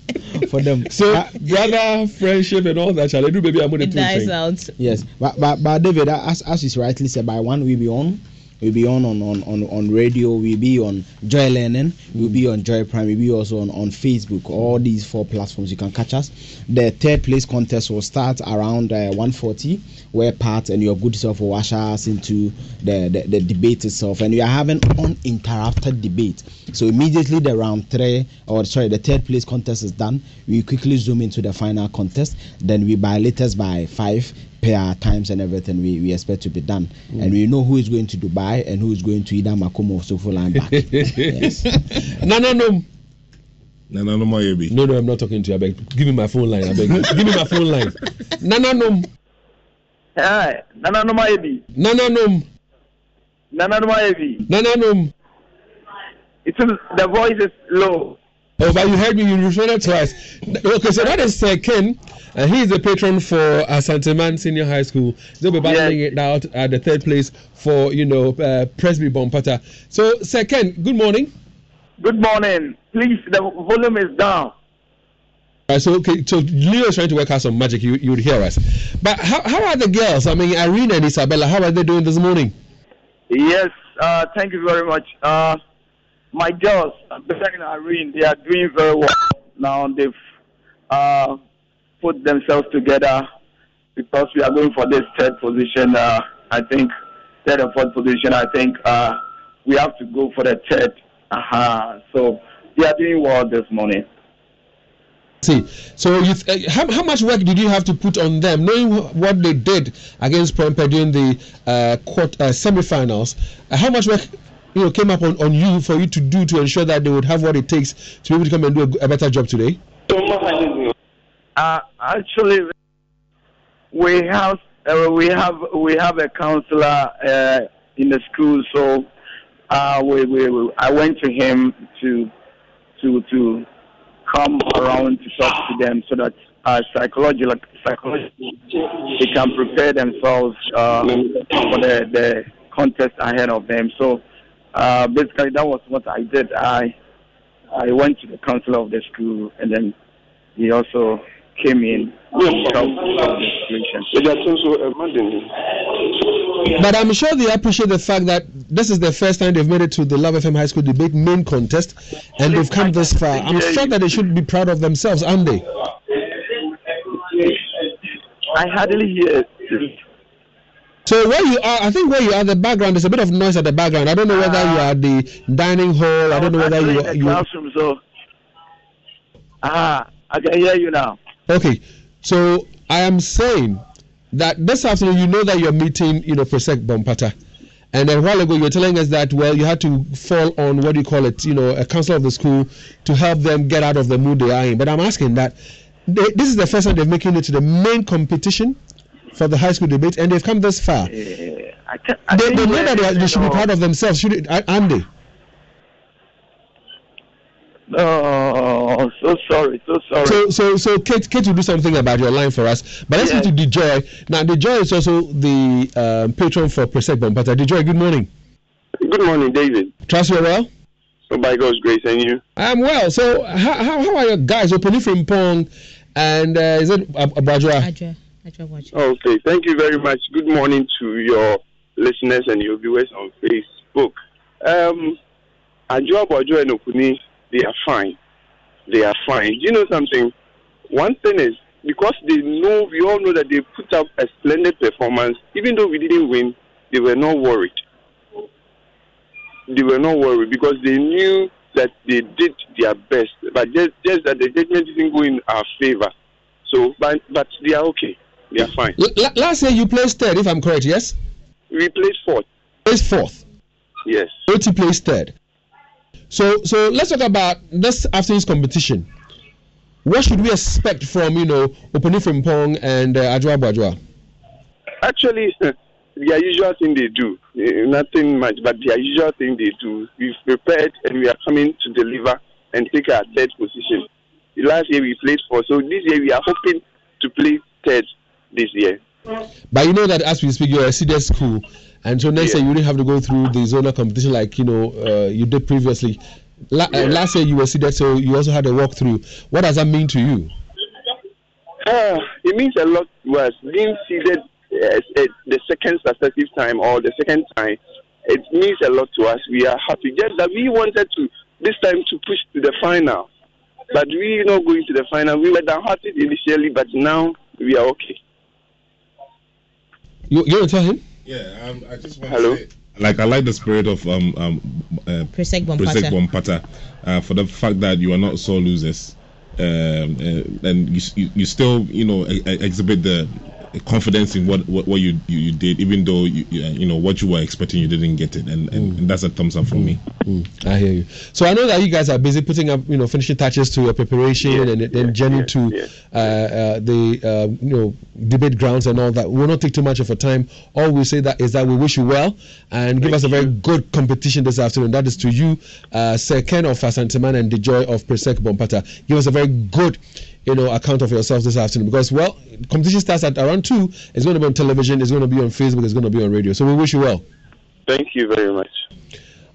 for them. So brother, friendship and all that, shall I do? Baby, I'm going to dies out. Yes, but David, as is rightly said, by 1 we'll be on. We'll be on radio, we'll be on Joy Learning, we'll be on Joy Prime, we'll be also on Facebook. All these 4 platforms you can catch us. The third place contest will start around 1:40, where Pat and your good self will usher us into the debate itself, and we are having uninterrupted debate. So immediately the third place contest is done, we quickly zoom into the final contest. Then we buy letters by 5 per times and everything we expect to be done, and we know who is going to Dubai and who is going to either Makomo or Sofo and back. Yes. No, No, I'm not talking to you. I beg. Give me my phone line. I beg. Give me my phone line. No. Hi, no, Ebi. No. Ebi. No. The voice is low. Oh, but you heard me. You referred twice. Okay, so that is Ken. He is a patron for Santeman Senior High School. They'll be battling it out at the third place for Presby Bompata. So, Sir Ken, good morning. Good morning. Please, the volume is down. So Leo is trying to work out some magic. You would hear us. But how are the girls? I mean, Irene and Isabella. How are they doing this morning? Yes. Thank you very much. My girls, Isabella and Irene, they are doing very well now. They've put themselves together because we are going for this third position. I think third or fourth position. I think we have to go for the third. So they are doing well this morning. See, so how much work did you have to put on them, knowing what they did against Prempeh during the semi-finals? How much work came up on you for you to do to ensure that they would have what it takes to be able to come and do a better job today? Actually, we have a counselor in the school, so I went to him to come around to talk to them so that psychologically they can prepare themselves for the contest ahead of them. So basically, that was what I did. I went to the counselor of the school, and then he also came in to help the situation. But I'm sure they appreciate the fact that this is the first time they've made it to the LUV FM High School Debate main contest, and they've come this far. I'm sure that they should be proud of themselves, aren't they? I hardly hear it. So where you are, I think where you are, the background, there's a bit of noise at the background. I don't know whether you are at the dining hall. I don't know whether you are in the classroom. So, I can hear you now. Okay, so I am saying that this afternoon, you know that you're meeting, Presec Bompata. And a while ago, you were telling us that, well, you had to fall on, what do you call it, a council of the school to help them get out of the mood they are in. But I'm asking that, this is the first time they're making it to the main competition for the high school debate, and they've come this far. They know that they should be proud of themselves, aren't they? Oh, so sorry. So Kate will do something about your line for us. But let's go to DeJoy. Now, DeJoy is also the patron for Presec Bompata. DeJoy, good morning. Good morning, David. Trust you're well? Oh, by God's grace, and you? I'm well. So, how are your guys? Oponi from Pong, and is it Abajwa? Okay, thank you very much. Good morning to your listeners and your viewers on Facebook. Ajwa, Abajwa, and Oponi, they are fine. They are fine. Do you know something? One thing is, because we all know that they put up a splendid performance, even though we didn't win, they were not worried. They were not worried because they knew that they did their best, but just that the judgment didn't go in our favor. So, but they are okay. They are fine. Last year you placed third, if I'm correct, yes? We placed fourth. Placed fourth? Yes. OT placed third. So let's talk about this afternoon's competition. What should we expect from, Oponi Frimpong and Ajwa Bajwa? Actually, their usual thing they do. Nothing much, but their usual thing they do. We've prepared and we are coming to deliver and take our third position. Last year we played fourth, so this year we are hoping to play third this year. But you know that as we speak, you're a senior school. And so next year you wouldn't have to go through the zonal competition like you did previously. Last year you were seeded, so you also had a walkthrough. What does that mean to you? It means a lot to us. Being seeded the second successive time or the second time, it means a lot to us. We are happy. Just that we wanted to this time to push to the final, but we are not going to the final. We were downhearted initially, but now we are okay. You want to tell him? Yeah, I just want to say, I like the spirit of Presec Bompata for the fact that you are not sore losers, and you still exhibit the confidence in what you did, even though what you were expecting you didn't get it, and that's a thumbs up from me. I hear you. So I know that you guys are busy putting up finishing touches to your preparation and then journey to the debate grounds and all that. We'll not take too much of your time. All we say that is that we wish you well and give us a very good competition this afternoon. That is to you, Sir Ken of Asanteman and DeJoy of Presec Bompata. Give us a very good account of yourselves this afternoon, because competition starts at around 2. It's going to be on television, it's going to be on Facebook, it's going to be on radio. So we wish you well. Thank you very much.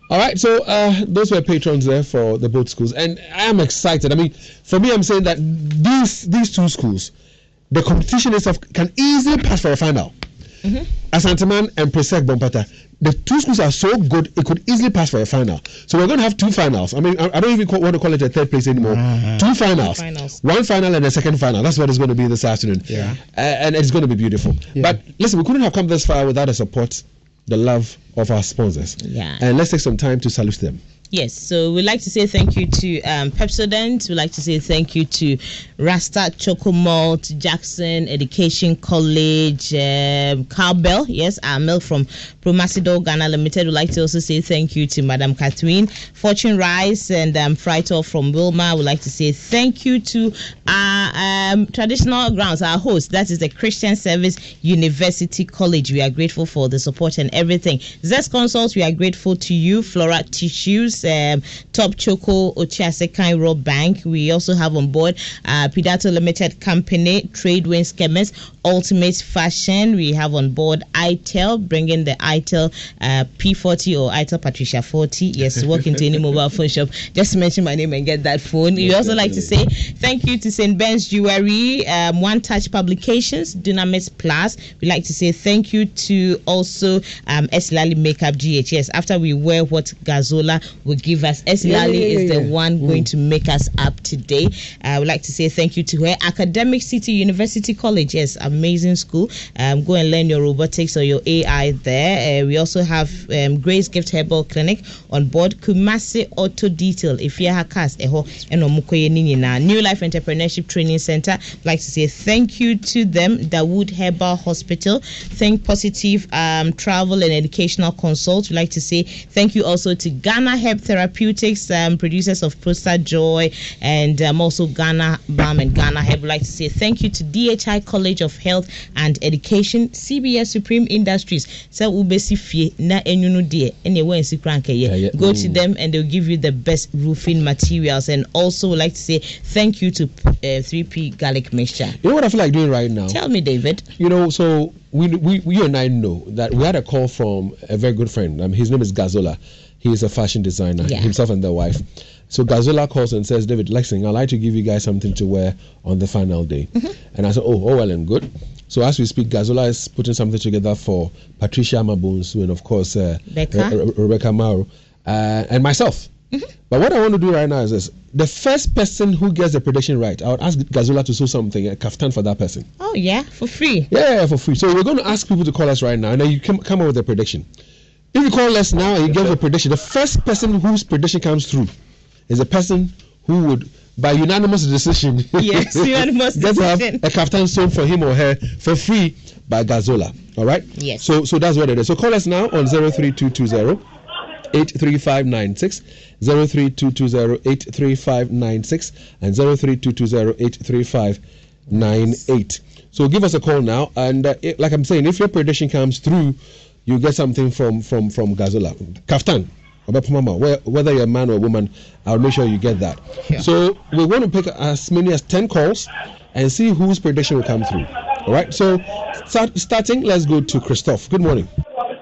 All right, so those were patrons there for the both schools, and I am excited. I mean, for me, I'm saying that these two schools, the competition itself can easily pass for a final. Asanteman and Presec Bompata, the two schools are so good, it could easily pass for a final. So we're going to have 2 finals. I mean, I don't even want to call it a third place anymore. 2 finals. One final and a second final. That's what it's going to be this afternoon. Yeah. And it's going to be beautiful. Yeah. But listen, we couldn't have come this far without the support, the love of our sponsors. Yeah. And let's take some time to salute them. Yes, so we'd like to say thank you to Pepsodent. We'd like to say thank you to Rasta Choco Malt, Jackson Education College, Cowbell, yes, our milk from Promasido Ghana Limited. We'd like to also say thank you to Madam Catherine, Fortune Rice, and Frightor from Wilma. We'd like to say thank you to our traditional grounds, our host, that is the Christian Service University College. We are grateful for the support and everything. Zest Consults, we are grateful to you. Flora Tissues, Top Choco, Ochiasekai Raw Bank. We also have on board Pidato Limited Company, Trade Winds Chemist, Ultimate Fashion. We have on board ITEL, bringing the ITEL P40 or ITEL Patricia 40. Yes, walk into any mobile phone shop, just mention my name and get that phone. We also like to say thank you to St. Ben's Jewelry, One Touch Publications, Dunamis Plus. We like to say thank you to also Esilali Makeup GHS. After we wear what Gazola will give us, Esilali is the one going to make us up today. I would like to say thank you to her. Academic City University College, yes, amazing school. Go and learn your robotics or your AI there. We also have Grace Gift Herbal Clinic on board. Kumasi Auto Detail, if you have cast New Life Entrepreneurship Training Center. I'd like to say thank you to them. Dawood Herbal Hospital, Think Positive Travel and Educational Consult. We'd like to say thank you also to Ghana Herb Therapeutics, producers of Prosta Joy, and also Ghana Balm and Ghana Herb. We'd like to say thank you to DHI College of Health and Education, CBS Supreme Industries. So ubesi na enyunu die anywhere in go to them and they'll give you the best roofing materials. And also would like to say thank you to 3P Garlic Mixture. You know what I feel like doing right now? Tell me, David. You know, so we you and I know that we had a call from a very good friend. His name is Gazola. He is a fashion designer, himself and their wife. So Gazola calls and says, David, Lexing, I'd like to give you guys something to wear on the final day. And I said, oh, well and good. So as we speak, Gazola is putting something together for Patricia Mabunsu and of course Rebecca Mauro and myself. But what I want to do right now is this. The first person who gets the prediction right, I would ask Gazola to sew something, a kaftan for that person. Oh, yeah, for free. Yeah, for free. So we're going to ask people to call us right now, and then you come up with a prediction. If you call us now and you give a prediction, the first person whose prediction comes through is the person who would, by unanimous decision, yes, unanimous get to have a kaftan sewn for him or her for free by Gazola. All right? Yes. So that's what it is. So call us now on 03220 83596, 03220-83596 and 03220-83598. So give us a call now, and like I'm saying, if your prediction comes through, you get something from Gazola. Kaftan, whether you're a man or a woman, I'll make sure you get that. Yeah. So we're going to pick as many as 10 calls and see whose prediction will come through. All right. So starting, let's go to Christoph. Good morning.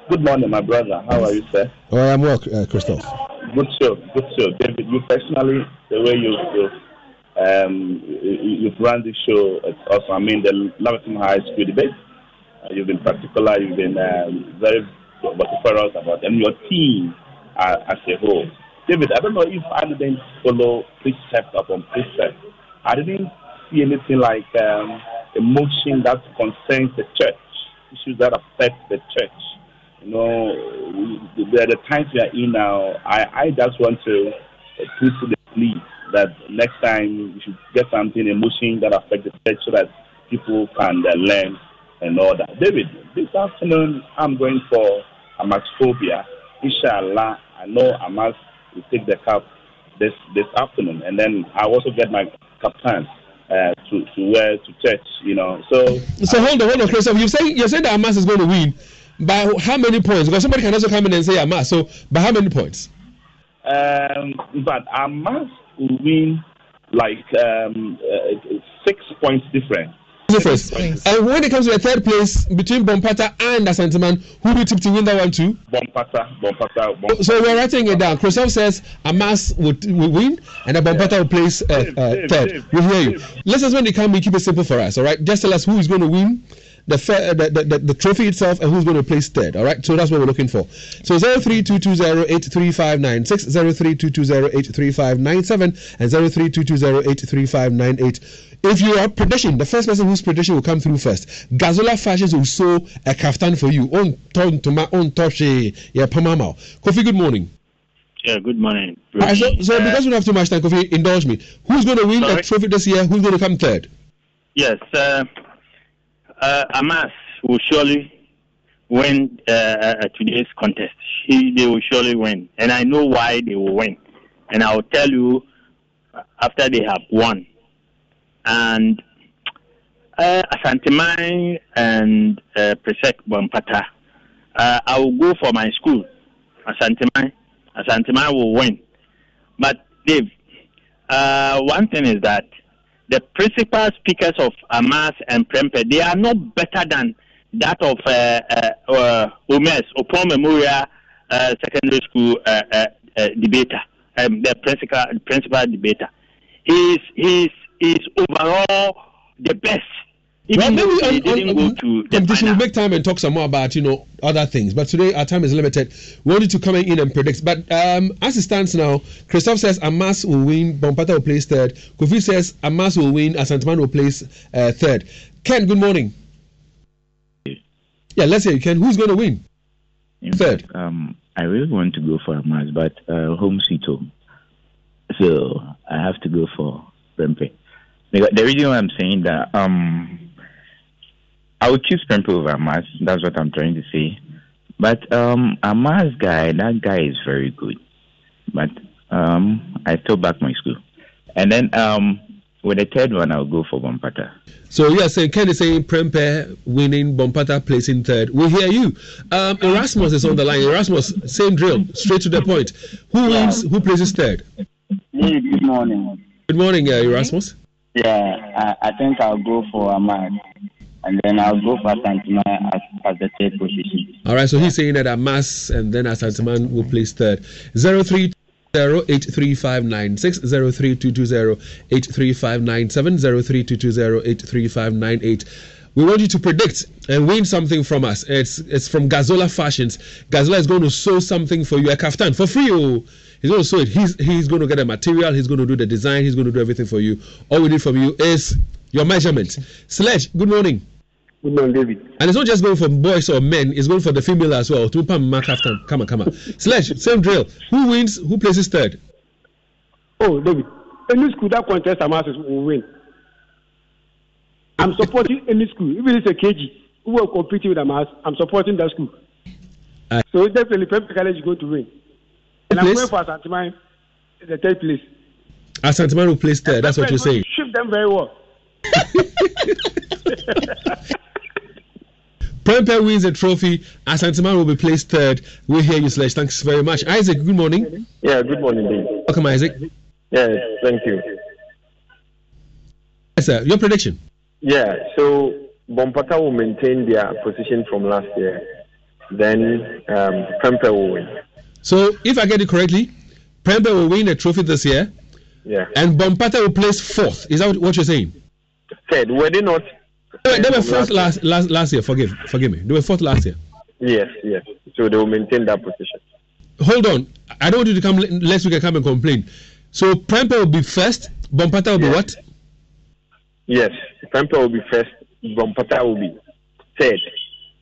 Good morning, my brother. How are you, sir? Oh, I'm well, Christoph. Good show. David, you personally, the way you run the show, it's awesome. I mean, the Laverton High School debate, you've been particular, you've been very vociferous about and your team as a whole. David, I don't know if I didn't follow precept upon precept. I didn't see anything like a motion that concerns the church, issues that affect the church. You know, the times we are in now, I just want to put to the plea that next time we should get something, a motion that affects the church so that people can learn and all that. David, this afternoon I'm going for Amaxphobia. Inshallah, I know Amas will take the cup this afternoon, and then I also get my kaftan to wear to church. You know, so hold on, Christoph. You say that Amas is going to win. By how many points? Because somebody can also come in and say Amas. So by how many points? But Amas will win like 6 points difference. And when it comes to the third place between Bompata and Asanteman, who do you tip to win that one too? Bompata. So we're writing it down. Christoph says Amas will win and the Bompata will place third. We hear you. Let's just when they come, we keep it simple for us. All right. Just tell us who is going to win the trophy itself and who's going to place third. All right. So that's what we're looking for. So 03220-83596, 03220-83597, and 03220-83598. If you are prediction, the first person whose prediction will come through first, Gazola Fashions will sew a kaftan for you. On Toshe, Pamamao. Kofi, good morning. Yeah, good morning. Right, so because we don't have too much time, Kofi, indulge me. Who's going to win the trophy this year? Who's going to come third? Yes, Amas will surely win today's contest. They will surely win, and I know why they will win. And I will tell you after they have won. And Asantemai and Presec Bompata, I will go for my school. Asantemai will win. But Dave, one thing is that the principal speakers of Amas and Prempeh, they are not better than that of Omes, Opon Memorial Secondary School debater, the principal debater. He's overall the best. Well, Even maybe though he didn't go to the competition, final. we'll make time and talk some more about other things. But today our time is limited. We want you to come in and predict. But as it stands now, Christophe says Amas will win, Bompata will place third. Kofi says Amas will win, Asanteman will place third. Ken, good morning. Yeah, let's hear you, Ken. Who's going to win? Third. I really want to go for Amas, but home sweet home. So I have to go for Prempeh. The reason why I'm saying that I would choose Prempeh over Amas. That's what I'm trying to say. But Amas guy, that guy is very good. But I throw back my school. And then with the third one, I'll go for Bompata. So yeah, saying Ken is saying Prempeh winning, Bompata placing third. We hear you. Erasmus is on the line. Erasmus, same drill, straight to the point. Who wins? Who places third? Good morning. Good morning, Erasmus. Yeah, I think I'll go for Amas, and then I'll go for Asanteman as the third position. All right, so he's saying that Amas and then Asanteman will place third. 03220-83596, 03220-83597, 03220-83598. We want you to predict and win something from us. It's from Gazola Fashions. Gazola is going to sew something for you, a kaftan, for free. He's going to sew it. He's going to get the material. He's going to do the design. He's going to do everything for you. All we need from you is your measurement. Sledge, good morning. Good morning, David. And it's not just going for boys or men. It's going for the female as well. Come on. Sledge, same drill. Who wins? Who places third? Oh, David. Any school that contests Amas will win. I'm supporting any school. Even if it's a KG who will compete with Amas, I'm supporting that school. So definitely Prempeh College is going to win. And I'm going for Asanteman in the third place. Asanteman will place third. That's what you're saying. Shift them very well. Prempeh wins a trophy. Asanteman will be placed third. We'll hear you, Sledge. Thanks very much. Isaac, good morning. Yeah, good morning, David. Welcome, Isaac. Yes, thank you. Yes, sir. Your prediction? Yeah, so Bompata will maintain their position from last year. Then Prempeh will win. So, if I get it correctly, Prempeh will win a trophy this year. Yeah. And Bompata will place fourth. Is that what you're saying? Third. Were they not? They were fourth last year. Forgive me. They were fourth last year. Yes. So they will maintain that position. Hold on. I don't want you to come next week and come and complain. So Prempeh will be first. Bompata will be what? Yes. Prempeh will be first. Bompata will be third.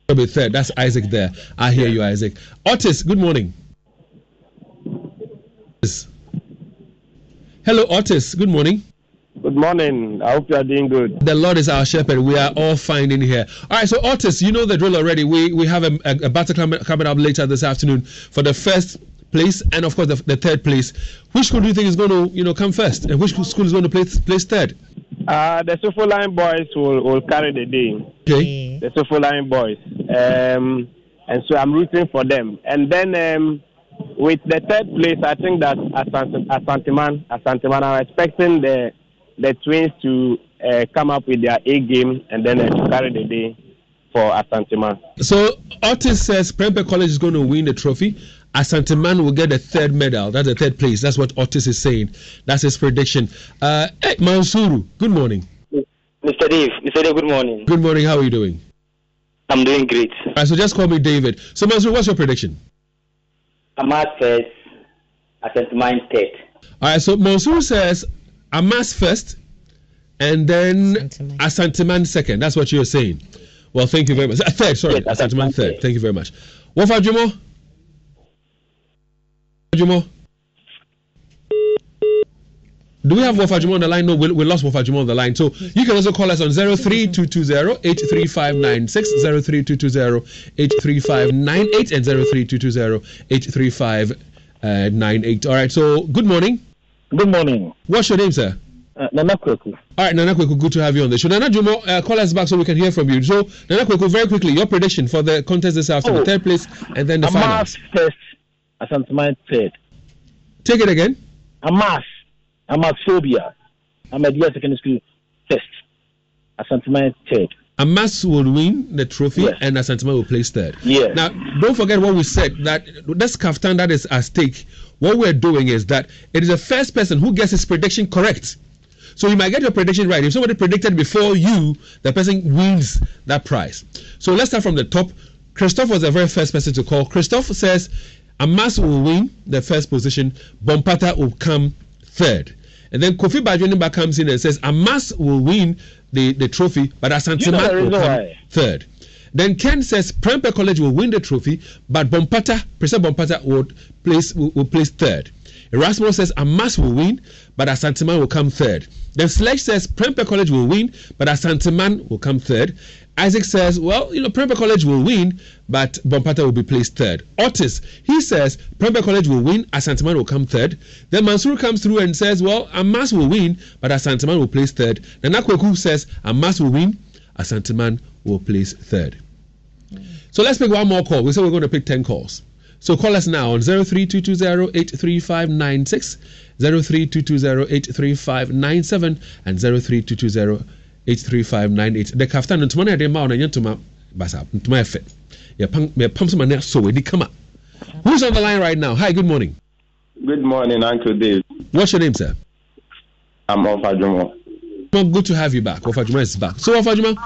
Will be third. That's Isaac there. I hear you, Isaac. Otis, good morning. Hello, Otis. Good morning. Good morning. I hope you are doing good. The Lord is our shepherd. We are all fine in here. All right, so Otis, you know the drill already. We have a battle coming up later this afternoon for the first place and, of course, the third place. Which school do you think is going to come first? And which school is going to place third? The Sofo Line boys will carry the day. Okay. The Sofo Line boys. And so I'm rooting for them. And then with the third place, I think that Asanteman, I'm expecting the twins to come up with their A game and then to carry the day for Asanteman. So Otis says Prempeh College is going to win the trophy. Asanteman will get the third medal. That's the third place. That's what Otis is saying. That's his prediction. Mansuru, good morning. Mr. Dave, good morning. Good morning. How are you doing? I'm doing great. All right, so just call me David. So Mansuru, what's your prediction? Amas first, Asanteman third. All right, so Mansuru says Amas first, and then Asanteman second. That's what you're saying. Well, thank you very much. Third, sorry. Yes, Asanteman third. Thank you very much. Wofa Jumo? Do we have Wofa Jumo on the line? No, we lost Wofa Jumo on the line. So you can also call us on 03220-83596, 03220-83598, and 03220-83598. All right, so good morning. Good morning. What's your name, sir? Nana Kweku. All right, Nana Kweku, good to have you on the show. Nana Jumo, call us back so we can hear from you. So, Nana Kweku, very quickly, your prediction for the contest this afternoon, third place, and then the final. Amas first, Asanteman third. Take it again. Amasphobia. I'm at US Secondary School. first. Asantuma third. Amas will win the trophy, Yes. and Asantuma will place third. Yes. Now, don't forget what we said, that this kaftan that is at stake, what we're doing is that it is the first person who gets his prediction correct. So you might get your prediction right. If somebody predicted before you, the person wins that prize. So let's start from the top. Christophe was the very first person to call. Christophe says Amas will win the first position, Bompata will come third. And then Kofi Bajonimba comes in and says Amas will win the trophy, but Asantuma will come third. Then Ken says Prempeh College will win the trophy, but President Bompata will place third. Erasmus says Amas will win, but Asantuma will come third. Then Sledge says Prempeh College will win, but Asanteman will come third. Isaac says, well, Prempeh College will win, but Bompata will be placed third. Otis, he says Prempeh College will win, Asanteman will come third. Then Mansour comes through and says, well, Amas will win, but Asanteman will place third. Then Akweku says Amas will win, Asanteman will place third. So let's pick one more call. We said we're going to pick 10 calls. So call us now on 0322083596, 0322083597, and 0322083598. The kaftan ntoma na de ma on ntoma basa ntoma efe. Ya pam some na so we come up. Who's on the line right now? Hi, good morning. Good morning, Uncle Dave. What's your name, sir? I'm Ofajumo. Well, good to have you back. Ofajuma is back. So Ofajuma,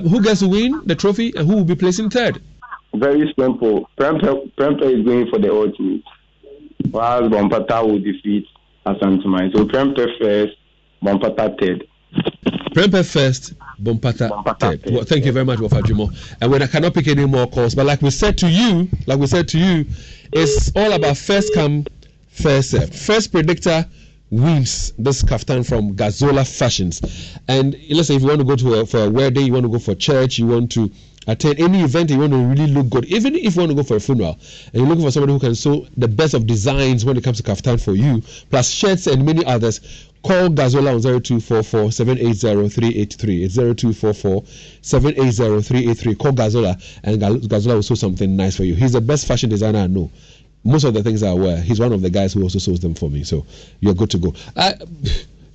who gets to win the trophy and who will be placing third? Very simple. Prempeh is going for the ultimate, while Bompata will defeat Asantuma. So Prempeh first, Bompata third. Prempeh first, Bompata third. Well, thank you very much, Wafajimo. And when I cannot pick any more calls, but like we said to you, it's all about first come, first serve. First predictor wins this kaftan from Gazola Fashions. And let's say if you want to go for a wedding, you want to go for church, you want to attend any event, you want to really look good, even if you want to go for a funeral and you're looking for somebody who can sew the best of designs when it comes to kaftan for you, plus shirts and many others, call Gazola on 0244-780-383. It's 0244-780-383. Call Gazola and Gazola will sew something nice for you. He's the best fashion designer I know. Most of the things I wear, he's one of the guys who also sews them for me, so you're good to go.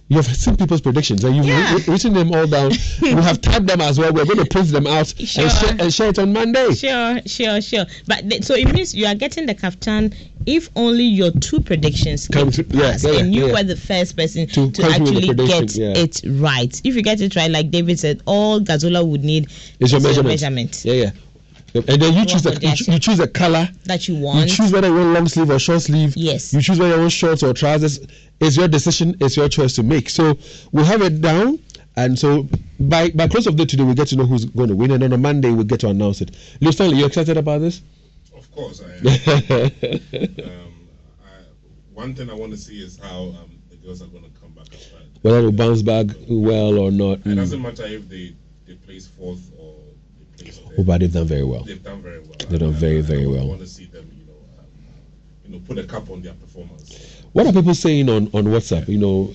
You have seen people's predictions and you've written them all down. We have tagged them as well. We're going to print them out and share it on Monday. Sure. But so it means you are getting the kaftan if only your two predictions come to pass, and you were the first person to actually get it right. If you get it right, like David said, all Gazola would need is your measurement. Yeah. And then you choose a color that you want. You choose whether you want long sleeve or short sleeve. Yes. You choose whether you want shorts or trousers. It's your decision. It's your choice to make. So we have it down, and so by close of day today we get to know who's going to win, and on a Monday we get to announce it. Liz, finally, you excited about this? Of course I am. One thing I want to see is how the girls are going to come back after. Whether they bounce back well or not. It doesn't matter if they place fourth or. Oh, but they've done very well. They've done very well. They've done very well. I want to see them, put a cap on their performance. What are people saying on WhatsApp?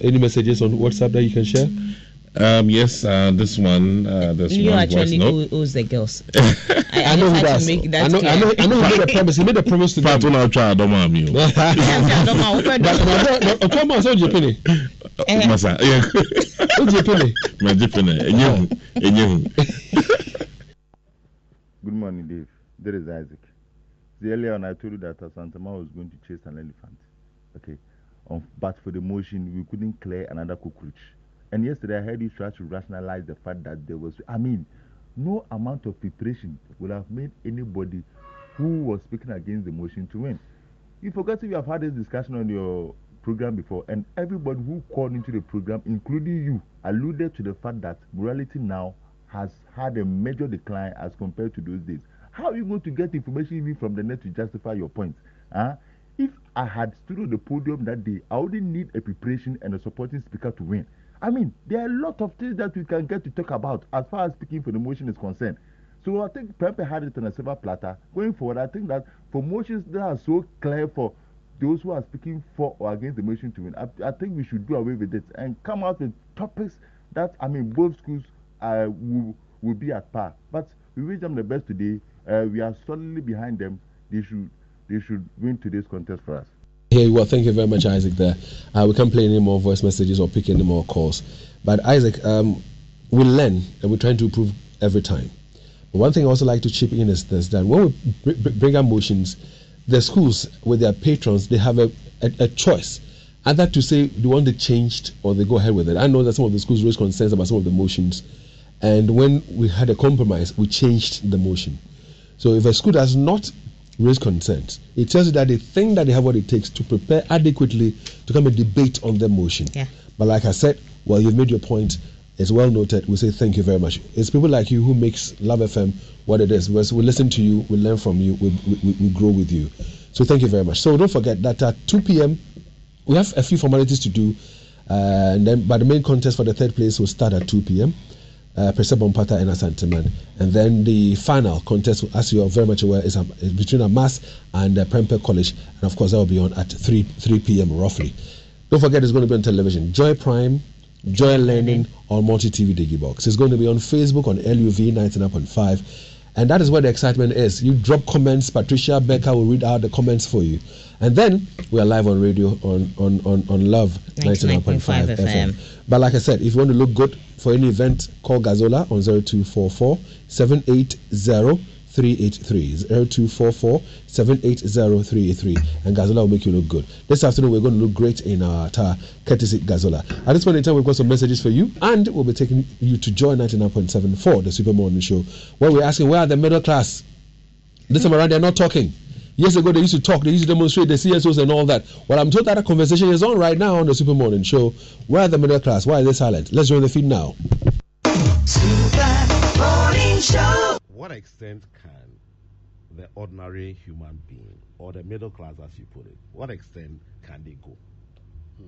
Any messages on WhatsApp that you can share? Yes, this one. You actually owes the girls. I know who does. I know he made a promise. He made a promise to them. I'll try. I don't want you. Come on, so Jipini. Masa, Good morning, Dave. There is Isaac. Earlier on, I told you that Asantuma was going to chase an elephant. Okay. But for the motion, we couldn't clear another cockroach. And yesterday, I heard you try to rationalize the fact that there was, no amount of preparation would have made anybody who was speaking against the motion to win. You forgot we have had this discussion on your program before, and everybody who called into the program, including you, alluded to the fact that morality now has had a major decline as compared to those days. How are you going to get information even from the net to justify your point? If I had stood on the podium that day, I wouldn't need a preparation and a supporting speaker to win. There are a lot of things that we can get to talk about as far as speaking for the motion is concerned. So I think Prempeh had it on a silver platter. Going forward, I think that for motions that are so clear for those who are speaking for or against the motion to win, I think we should do away with it and come out with topics that, both schools will be at par. But we wish them the best today. We are solidly behind them. They should win today's contest for us. Hey, well, thank you very much, Isaac. There, we can't play any more voice messages or pick any more calls. But Isaac, we learn and we're trying to improve every time. But one thing I also like to chip in is this, that when we bring up motions, the schools with their patrons, they have a choice. And that to say they want it changed or they go ahead with it. I know that some of the schools raised concerns about some of the motions. And when we had a compromise, we changed the motion. So if a school does not raise concerns, it tells you that they think that they have what it takes to prepare adequately to come and debate on the motion. Yeah. But like I said, well, you've made your point. It's well noted. We say thank you very much. It's people like you who makes Love FM what it is. We listen to you, we learn from you, we grow with you. So thank you very much. So don't forget that at 2 p.m., we have a few formalities to do. But the main contest for the third place will start at 2 p.m. Presa Bompata and Asanteman. And then the final contest, as you are very much aware, is between Amas and Prempeh College. And of course, that will be on at 3 p.m. roughly. Don't forget, it's going to be on television. Joy Prime, Joy Learning on Multi-TV Digibox. It's going to be on Facebook on LUV 99.5. And that is where the excitement is. You drop comments, Patricia Becker will read out the comments for you. And then we are live on radio on LUV 99.5 FM. But like I said, if you want to look good for any event, call Gazola on 0244 780 383. 0244 780 383. And Gazola will make you look good. This afternoon, we're going to look great in our attire, courtesy Gazola. At this point in time, we've got some messages for you, and we'll be taking you to Joy 99.7 for the Super Morning Show, where we're asking, where are the middle class? This time around, they're not talking. Years ago, they used to talk, they used to demonstrate the CSOs and all that. Well, I'm told that a conversation is on right now on the Super Morning Show. Where are the middle class? Why are they silent? Let's join the feed now. Super Morning Show. What extent can the ordinary human being, or the middle class as you put it, what extent can they go?